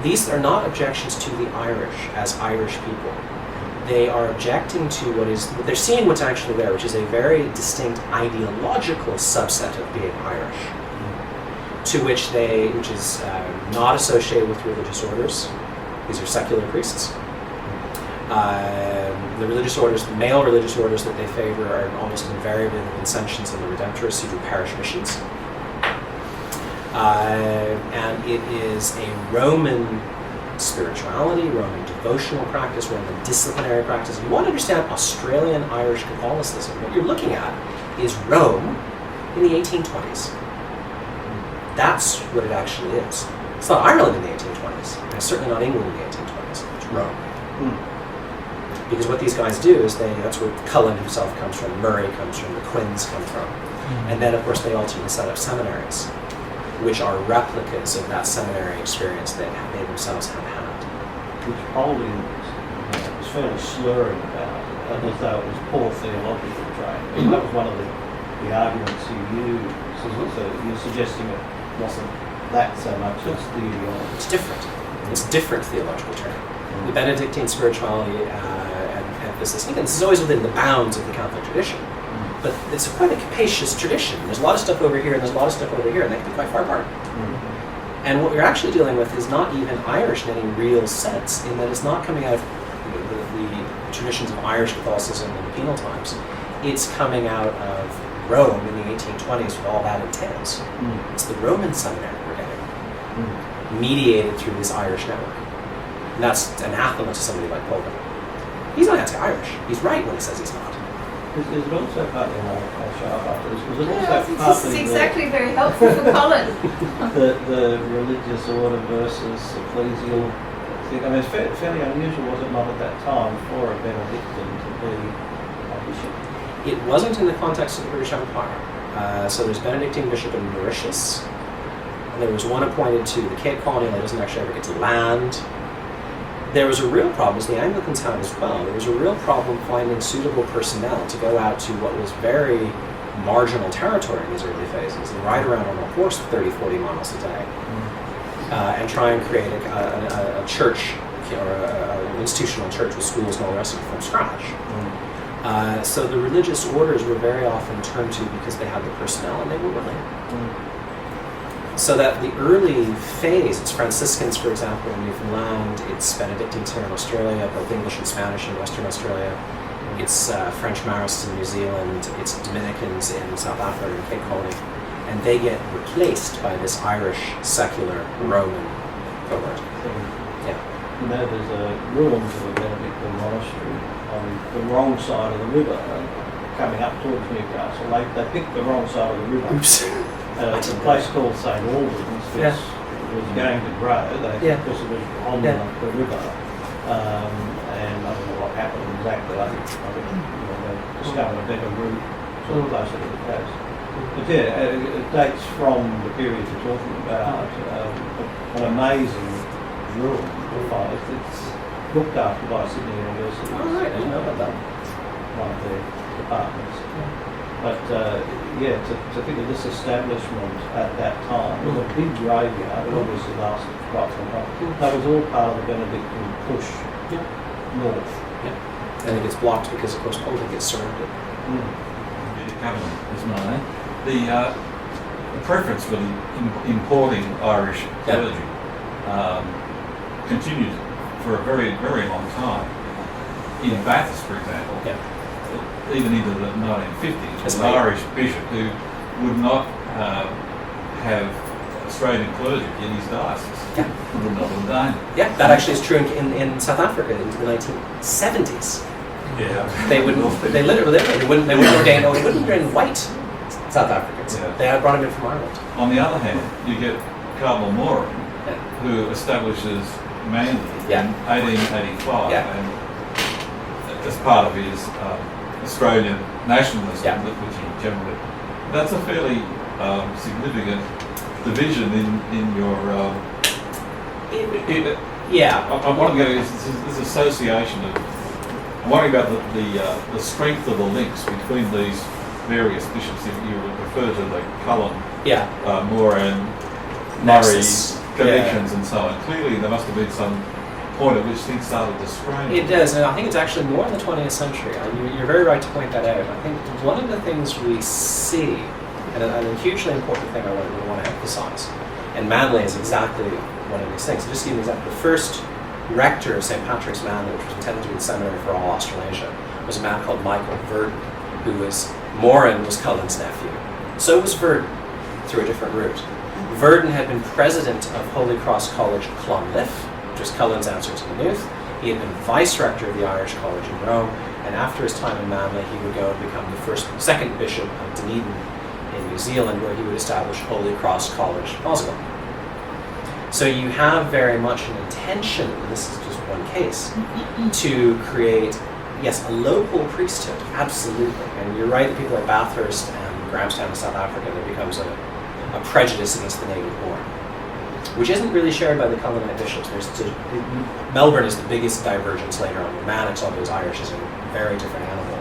these are not objections to the Irish as Irish people. They are objecting to they're seeing what's actually there, which is a very distinct ideological subset of being Irish, which is not associated with religious orders. These are secular priests. The religious orders, the male religious orders that they favor are almost invariably the Vincentians and the Redemptorists who do parish missions. And it is a Roman spirituality, Roman devotional practice, Roman disciplinary practice. If you want to understand Australian Irish Catholicism, what you're looking at is Rome in the 1820s. That's what it actually is. It's not Ireland in the 1820s, and it's certainly not England in the 1820s. It's Rome. Because what these guys do is that's where Colin himself comes from, Murray comes from, the Quinns come from. And then, of course, they ultimately set up seminaries, which are replicas of that seminary experience that they themselves have had. Which Holding was fairly slurring about, as though it was poor theological training. That was one of the arguments you used. So you're suggesting it wasn't that so much as the ideology. It's different. It's different theological training. The Benedictine spirituality and emphasis, again, this is always within the bounds of the Catholic tradition, but it's quite a capacious tradition. There's a lot of stuff over here and there's a lot of stuff over here, and they can be quite far apart. And what we're actually dealing with is not even Irish in any real sense, in that it's not coming out of the traditions of Irish Catholicism in the penal times. It's coming out of Rome in the 1820s with all that entails. It's the Roman seminary we're getting, mediated through this Irish network. And that's anathema to somebody like Colin. He's not anti-Irish. He's right when he says he's not. Is it also partly, I'll show up after this, was it Yeah, also this partly is exactly very helpful for Colin. the religious order versus ecclesial thing? I mean, it's fairly unusual, was it not, at that time for a Benedictine to be a bishop? It wasn't in the context of the British Empire. So there's Benedictine bishop in Mauritius. And there was one appointed to the Cape Colony that doesn't actually ever get to land. There was a real problem, as the Anglicans had as well, there was a real problem finding suitable personnel to go out to what was very marginal territory in these early phases and ride around on a horse 30, 40 miles a day and try and create a church an institutional church with schools and all the rest of it from scratch. So the religious orders were very often turned to because they had the personnel and they were willing. So that the early phase, it's Franciscans, for example, in Newfoundland, it's Benedictines here in Australia, both English and Spanish in Western Australia, it's French Marists in New Zealand, it's Dominicans in South Africa and Cape Colony, and they get replaced by this Irish secular Roman cohort. Yeah. You know, there's a ruins of a Benedictine monastery on the wrong side of the river, coming up towards Newcastle. They picked the wrong side of the river. Oops. It's a place called St Albans that was going to grow because it was on the river. And I don't know what happened exactly. I think they discovered a better route sort of closer to the coast. But yeah, it dates from the period you're talking about. An amazing ruin. It's looked after by Sydney University. Oh, right, I didn't know about that. One of their departments. But to think of this establishment at that time, it was a big graveyard. It obviously lasted quite some time. That was all part of the Benedictine push north. And it gets blocked because, of course, Poland gets surrounded. Colin is my name. The preference for the importing Irish clergy continued for a very, very long time. In Bathurst, for example, even into the 1950s, was an Irish bishop who would not have Australian clergy in his diocese. Would not ordain it. Yeah, that actually is true in South Africa into the 1970s. Yeah. They wouldn't ordain white South Africans. Yeah. They had brought him in from Ireland. On the other hand, you get Cardinal Moran, who establishes Manly in 1885, and as part of his Australian nationalism, which he generally, that's a fairly significant division in your. I'm wondering about this association of. I'm wondering about the strength of the links between these various bishops. If you refer to the Colin, Moran, Murray connections and so on. Clearly, there must have been some point at which things started to strain. It does, and I think it's actually more in the 20th century. You're very right to point that out. I think one of the things we see, and a hugely important thing I want to emphasize, and Manly is exactly one of these things. So just to give you an example, the first rector of St. Patrick's Manly, which was intended to be the seminary for all Australasia, was a man called Michael Verdon, Moran was Cullen's nephew. So was Verdon, through a different route. Verdon had been president of Holy Cross College Clonliffe, which was Cullen's answer to Maynooth. He had been vice-rector of the Irish College in Rome, and after his time in Manly, he would go and become the second bishop of Dunedin in New Zealand, where he would establish Holy Cross College Oslo. So you have very much an intention, and this is just one case, to create, a local priesthood, absolutely. And you're right that people like Bathurst and Grahamstown in South Africa, there becomes a prejudice against the native born, which isn't really shared by the Cullenite bishops. Melbourne is the biggest divergence later on. Romanix, although it's Irish, is a very different animal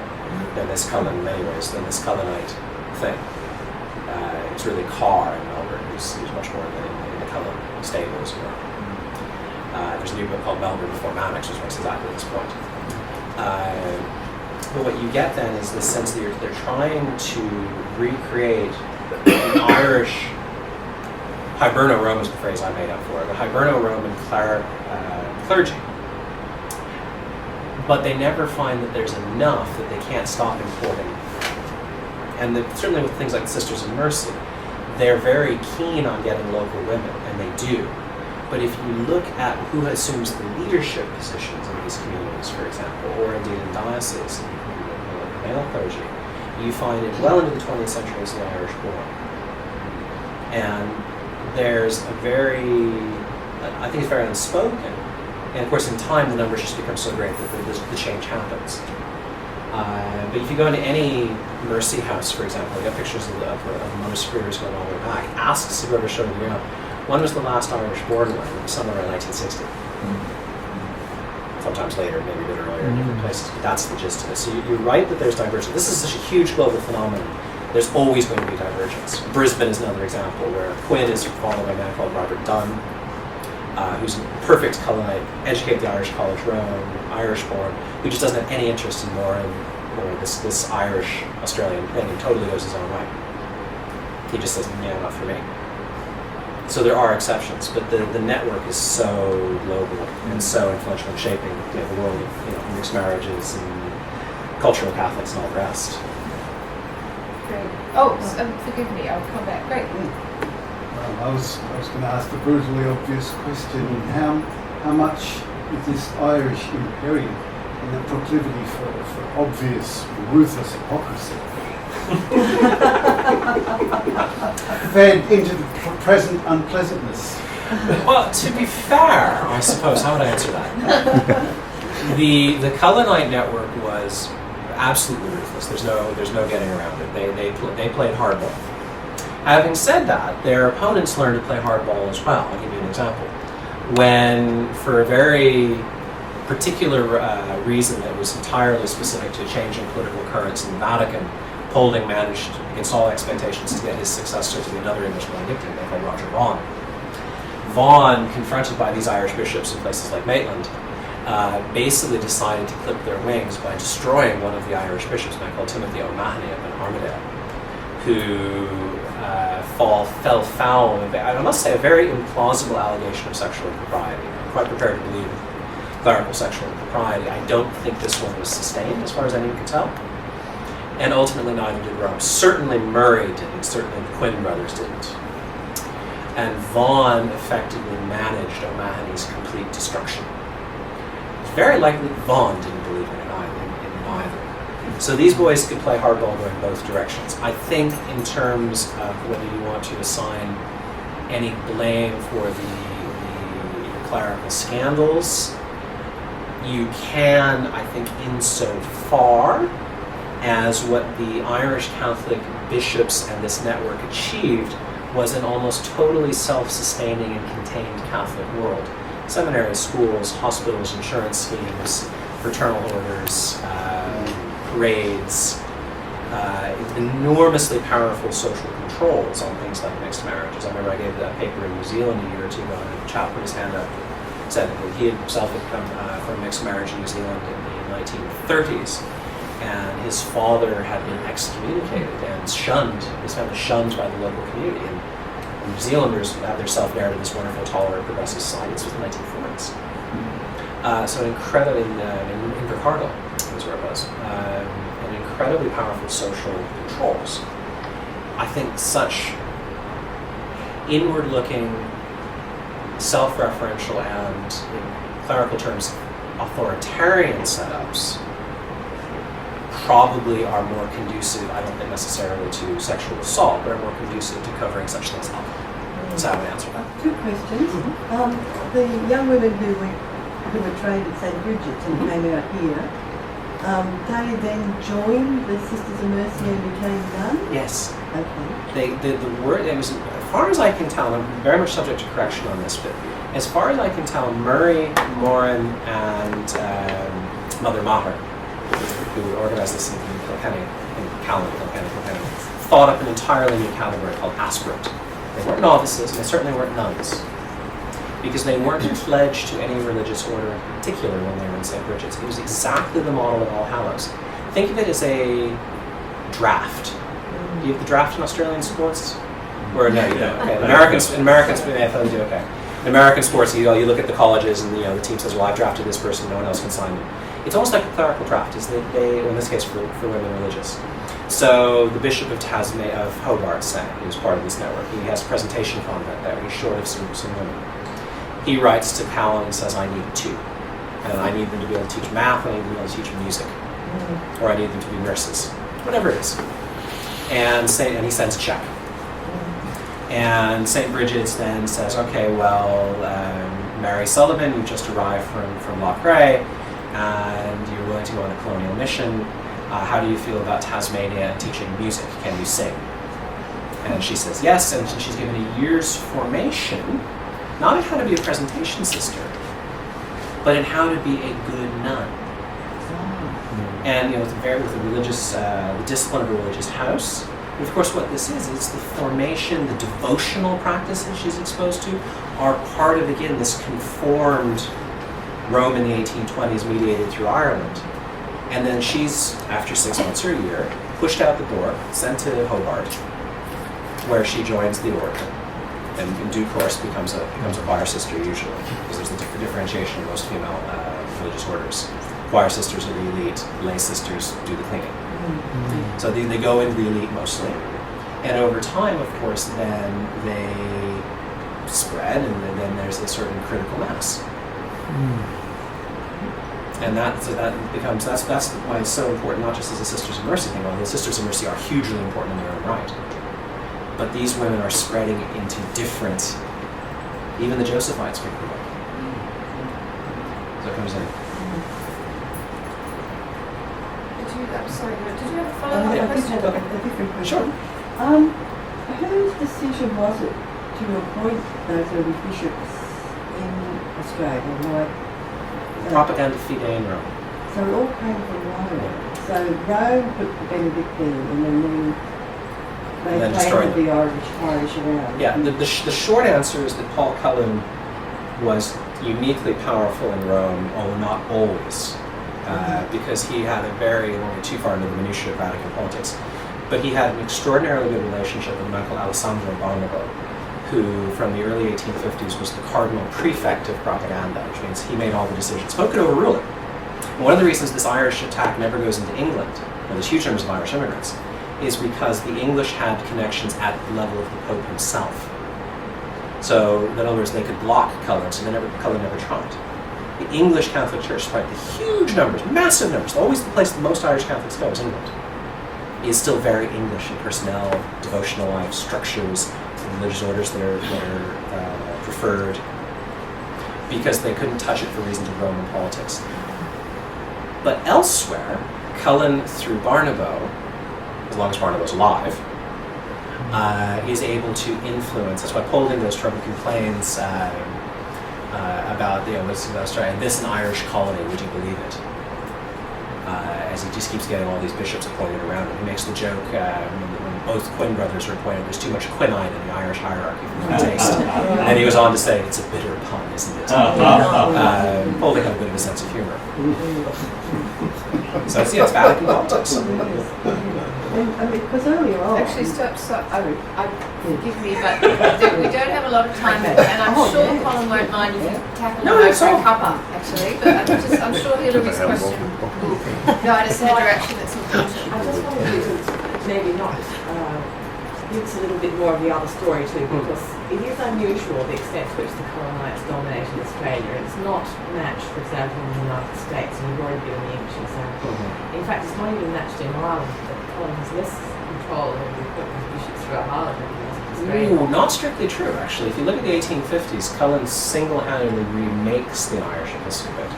than this Cullen in many ways, than this Cullenite thing. It's really Carr in Melbourne, who's much more in the Cullen stable, as it were. There's a new book called Melbourne Before Mannix, which makes exactly this point. But what you get then is the sense that they're trying to recreate an Irish Hiberno-Roman is the phrase I made up for it, but Hiberno-Roman clergy. But they never find that there's enough that they can't stop importing. And certainly with things like the Sisters of Mercy, they're very keen on getting local women, and they do. But if you look at who assumes the leadership positions in these communities, for example, or indeed in dioceses, the male clergy, you find it well into the 20th century as the Irish born. And there's I think it's very unspoken. And of course in time the numbers just become so great that the change happens. But if you go into any mercy house, for example, you got pictures of the Mother Superiors going all the way back. Asks whoever showed you up, when was the last Irish born one? It was somewhere around 1960. Sometimes later, maybe a bit earlier in different places, but that's the gist of it. So you're right that there's divergence. This is such a huge global phenomenon. There's always going to be divergence. Brisbane is another example where Quinn is followed by a man called Robert Dunn. who's a perfect Cullenite, educated at the Irish College Rome, Irish-born, who just doesn't have any interest in this Irish Australian thing, and totally goes his own way. He just says, yeah, not for me. So there are exceptions, but the network is so global and so influential in shaping the world of mixed marriages and cultural Catholics and all the rest. Great. Oh, forgive me, I'll come back. Great. I was going to ask the brutally obvious question: how much is this Irish imperium and the proclivity for obvious, ruthless hypocrisy fed into the present unpleasantness? Well, to be fair, I suppose, how would I answer that? The Cullenite network was absolutely ruthless. There's no getting around it. They played hardball. Having said that, their opponents learned to play hardball as well. I'll give you an example. When, for a very particular reason that was entirely specific to a change in political currents in the Vatican, Polding managed, against all expectations, to get his successor to be another English Benedictine called Roger Vaughan. Vaughan, confronted by these Irish bishops in places like Maitland, basically decided to clip their wings by destroying one of the Irish bishops, a man called Timothy O'Mahony up in Armidale, who fell foul of, I must say, a very implausible allegation of sexual impropriety. I'm quite prepared to believe clerical sexual impropriety. I don't think this one was sustained, as far as anyone can tell. And ultimately neither did Rome. Certainly Murray didn't, certainly the Quinn brothers didn't. And Vaughan effectively managed O'Mahony's complete destruction. It's very likely that Vaughan didn't believe in it either. So these boys could play hardball going both directions. I think in terms of whether you want to assign any blame for the clerical scandals, you can, I think, insofar as what the Irish Catholic bishops and this network achieved was an almost totally self-sustaining and contained Catholic world. Seminaries, schools, hospitals, insurance schemes, fraternal orders, parades, enormously powerful social controls on things like mixed marriages. I remember I gave that paper in New Zealand a year or two ago, and a chap put his hand up and said that he himself had come from mixed marriage in New Zealand in the 1930s. And his father had been excommunicated and shunned. His family shunned by the local community. And New Zealanders had their self-narrative this wonderful, tolerant, progressive society. This was the 1940s. So incredibly, in Invercargill was where it was. And incredibly powerful social controls. I think such inward-looking, self-referential, and in clerical terms, authoritarian setups probably are more conducive, I don't think necessarily to sexual assault, but are more conducive to covering such things up. So I would answer that. Two questions. The young women who were trained at St. Bridget's and came out here, they then joined the Sisters of Mercy and became nuns? Yes. Okay. The word, it was, as far as I can tell, and I'm very much subject to correction on this, but as far as I can tell, Murray, Moran, and Mother Maher, who organised this in Kilkenny, thought up an entirely new category called aspirant. They weren't novices, and they certainly weren't nuns, because they weren't pledged to any religious order in particular when they were in St. Bridget's. It was exactly the model of All Hallows. Think of it as a draft. Do you have the draft in Australian sports? Or no, you don't. Okay. In American AFL, you do. Okay. In American sports, you look at the colleges, and the team says, "Well, I've drafted this person. No one else can sign them." It's almost like a clerical draft, is that they, in this case for women religious. So the Bishop of Hobart, say, who's part of this network, he has a presentation convent there. He's short of some women. He writes to Colin and says, "I need two, and I need them to be able to teach math, I need them to be able to teach music, or I need them to be nurses, whatever it is." And he sends a check. And St. Bridget's then says, "Okay, well, Mary Sullivan, you've just arrived from Loughrea, and you're willing to go on a colonial mission. How do you feel about Tasmania and teaching music? Can you sing?" And she says yes, and she's given a year's formation, not in how to be a presentation sister, but in how to be a good nun. And with the religious, the discipline of a religious house. And of course, what this is the formation, the devotional practices she's exposed to, are part of, again, this conformed Rome in the 1820s mediated through Ireland. And then she's, after 6 months or a year, pushed out the door, sent to Hobart, where she joins the order, and in due course becomes a choir sister usually, because there's a differentiation in most female religious orders. Choir sisters are the elite, lay sisters do the cleaning. Mm-hmm. So they go into the elite mostly. And over time, of course, then they spread, and then there's a certain critical mass. And that's why it's so important, not just as a Sisters of Mercy thing, although the Sisters of Mercy are hugely important in their own right. But these women are spreading into different, even the Josephites pick them up. So it comes in. Did you have a follow-up question? A different question. Sure. Whose decision was it to appoint those early bishops in Australia? Like, Propaganda Fide in Rome. so it all came from Rome. So Rome put the Benedictine, and then they And then destroyed planted the Irish around. Yeah, the short answer is that Paul Cullen was uniquely powerful in Rome, although not always, because he had only too far into the minutiae of Vatican politics, but he had an extraordinarily good relationship with a man called Alessandro Barnabo, who from the early 1850s was the cardinal prefect of propaganda, which means he made all the decisions, but could overrule it. And one of the reasons this Irish attack never goes into England, where there's huge numbers of Irish immigrants, is because the English had connections at the level of the Pope himself. So, in other words, they could block Cullen, so Cullen never tried. The English Catholic Church, despite the huge numbers, massive numbers, always the place that most Irish Catholics go is England, is still very English in personnel, devotional life, structures, religious orders that are preferred, because they couldn't touch it for reasons of Roman politics. But elsewhere, Cullen, through Barnabo, as long as Barnabo's alive, is able to influence. That's why Polding goes trouble complains about what's in Australia, this an Irish colony, would you believe it? As he just keeps getting all these bishops appointed around him. He makes the joke when both Quinn brothers are appointed, there's too much quinine in the Irish hierarchy for my taste. And he goes on to say, it's a bitter pun, isn't it? Polding had a bit of a sense of humor. So it's Vatican politics. Because earlier on... Actually, forgive me, but we don't have a lot of time, and I'm sure Colin won't mind if you tackle him over a cuppa, actually, but I'm sure Hillary's question will guide us in a direction that's important. I just wanted you to maybe not give us a little bit more of the other story too, because it is unusual the extent to which the colonites dominate in Australia. It's not matched, for example, in the United States, and you've already given the English example. In fact, it's not even matched in Ireland, but Colin has less control over the appointment of bishops throughout Ireland than he has in Australia. Ooh, not strictly true, actually. If you look at the 1850s, Cullen single-handedly remakes the Irish episcopate.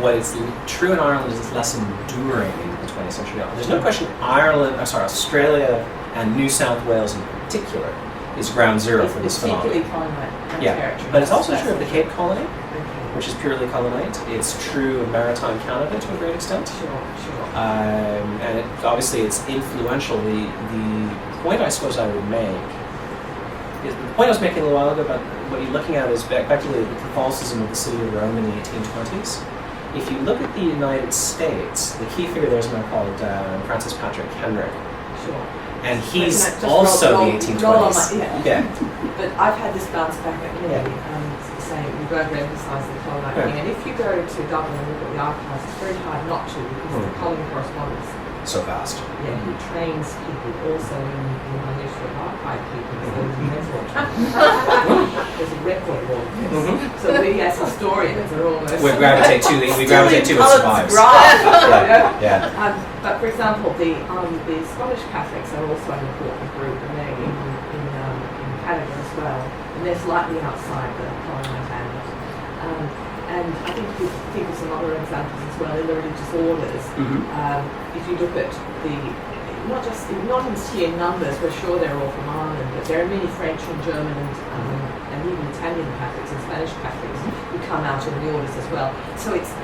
What is true in Ireland is it's less enduring into the 20th century. There's no question Australia and New South Wales in particular is ground zero for this phenomenon. Yeah, but it's also true of the Cape Colony, which is purely Colonite. It's true of maritime Canada to a great extent. Sure. And obviously it's influential. The point I suppose I would make is the point I was making a little while ago about what you're looking at is effectively the Catholicism of the city of Rome in the 1820s. If you look at the United States, the key figure there is a man called Francis Patrick Henry. Sure. And he's also the 1820s. Yeah. But I've had this bounce back at me, saying we don't emphasise the colonite thing. And if you go to Dublin and look at the archives, it's very hard not to, because the Colin correspondence. So fast. Yeah, he trains people also in the minutiae of archive keeping. There's a record of all of this. So we as historians are almost... We gravitate to what survives. Yeah. But for example, the Scottish Catholics are also an important group, and they're in Canada as well, and they're slightly outside the colonite ambit. And I think if you think of some other examples as well in the religious orders, if you look at not in sheer numbers, we're sure they're all from Ireland, but there are many French and German and even Italian Catholics and Spanish Catholics who come out in the orders as well. So it's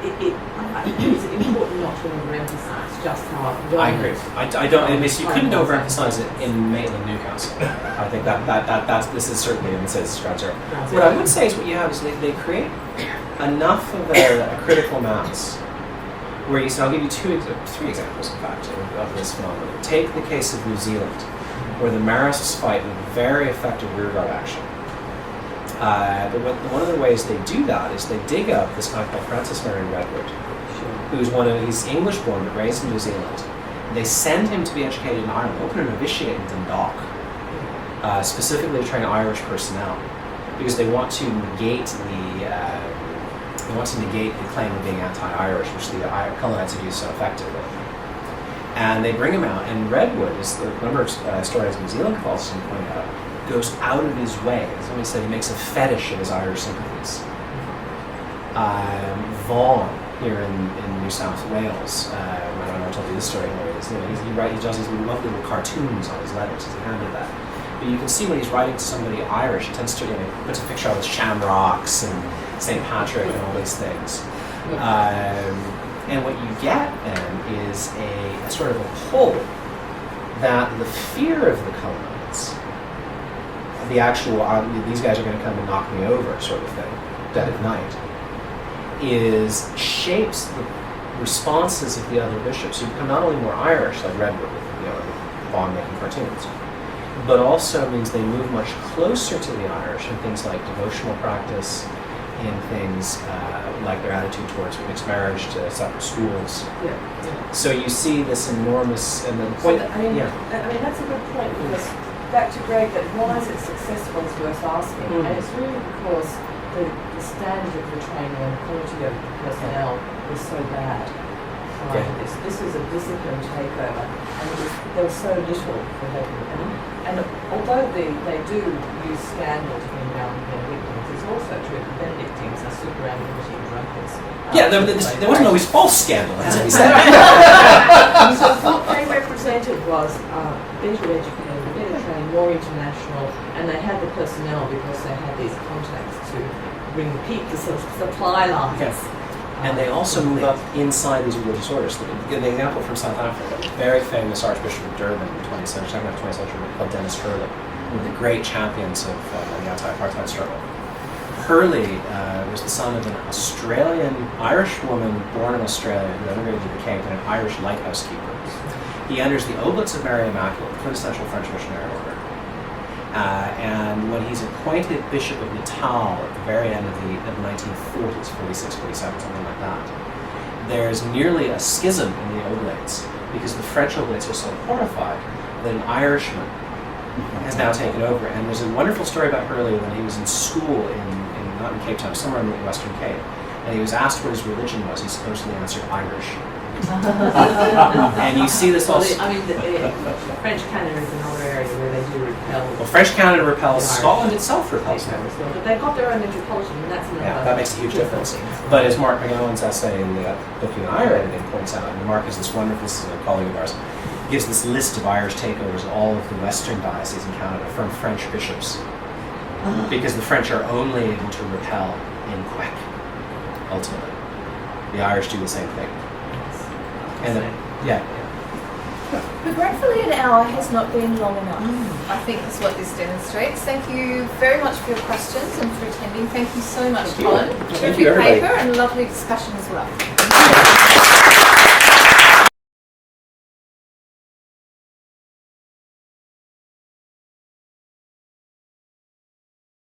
it's important not to overemphasise just how. I agree. I don't. I mean, you couldn't overemphasize it in Maitland-Newcastle. I think that's this is certainly in the sense describes there. What I would say is what you have is they create enough of a critical mass where you. So I'll give you three examples, in fact, of this phenomenon. Take the case of New Zealand, where the Marists fight with very effective rearguard action. But one of the ways they do that is they dig up this guy called Francis Mary Redwood, he's English born but raised in New Zealand. They send him to be educated in Ireland, open a novitiate in Dundalk, specifically to train Irish personnel, because they want to negate the claim of being anti-Irish, which the Colonites have used so effectively. And they bring him out, and Redwood, as the number of historians of New Zealand Catholicism point out, goes out of his way. As somebody said, he makes a fetish of his Irish sympathies. Vaughan, here in New South Wales, I don't know if I told you this story, he does these lovely little cartoons on his letters, he's handed that. But you can see when he's writing to somebody Irish, he tends to, puts a picture of his shamrocks and St. Patrick and all these things. And what you get then is a sort of a pull that the fear of the Colonites, the actual, these guys are going to come and knock me over sort of thing, dead of night, shapes the responses of the other bishops who become not only more Irish, like Redwood, Vaughan making cartoons, but also means they move much closer to the Irish in things like devotional practice, in things like their attitude towards mixed marriage, to separate schools. So you see this enormous, and the point. I mean, that's a good point, because back to Greg, that why is it successful is worth asking, and it's really because the standard of the training and quality of the personnel was so bad. This is a discipline takeover, and there was so little for helping. And although they do use scandal to bring down their victims, it's also true that Benedictines are superannuating drunkards. There wasn't always false scandal, as we said. So what they represented was better educated, better trained, more international, and they had the personnel because they had these contacts to bring the sort of supply lines. Yes. And they also move up inside these religious orders. The example from South Africa, very famous Archbishop of Durban in the 20th century, talking about the 20th century, called Dennis Hurley, one of the great champions of the anti-apartheid struggle. Hurley was the son of an Irish woman born in Australia who emigrated to the Cape, and an Irish lighthouse keeper. He enters the Oblates of Mary Immaculate, the quintessential French missionary order. And when he's appointed Bishop of Natal at the very end of the 1940s, 46, 47, something like that, there's nearly a schism in the Oblates, because the French Oblates are so horrified that an Irishman has now taken over. And there's a wonderful story about Hurley when he was in school not in Cape Town, somewhere in the Western Cape, and he was asked what his religion was. He supposedly answered Irish. And you see this also. The French Canada is another area where they do repel. Well, French Canada repels. Scotland itself repels them. But they've got their own metropolitan, and that's another. Yeah, that makes a huge difference. But as Mark McGowan's essay in the book you and I are editing points out, and Mark is this wonderful, this is a colleague of ours, gives this list of Irish takeovers of all of the Western dioceses in Canada from French bishops, because the French are only able to repel in Quebec. Ultimately, the Irish do the same thing. And then, Regretfully, an hour has not been long enough. I think that's what this demonstrates. Thank you very much for your questions and for attending. Thank you so much, Colin. Thank you, everybody. Paper and lovely discussion as well.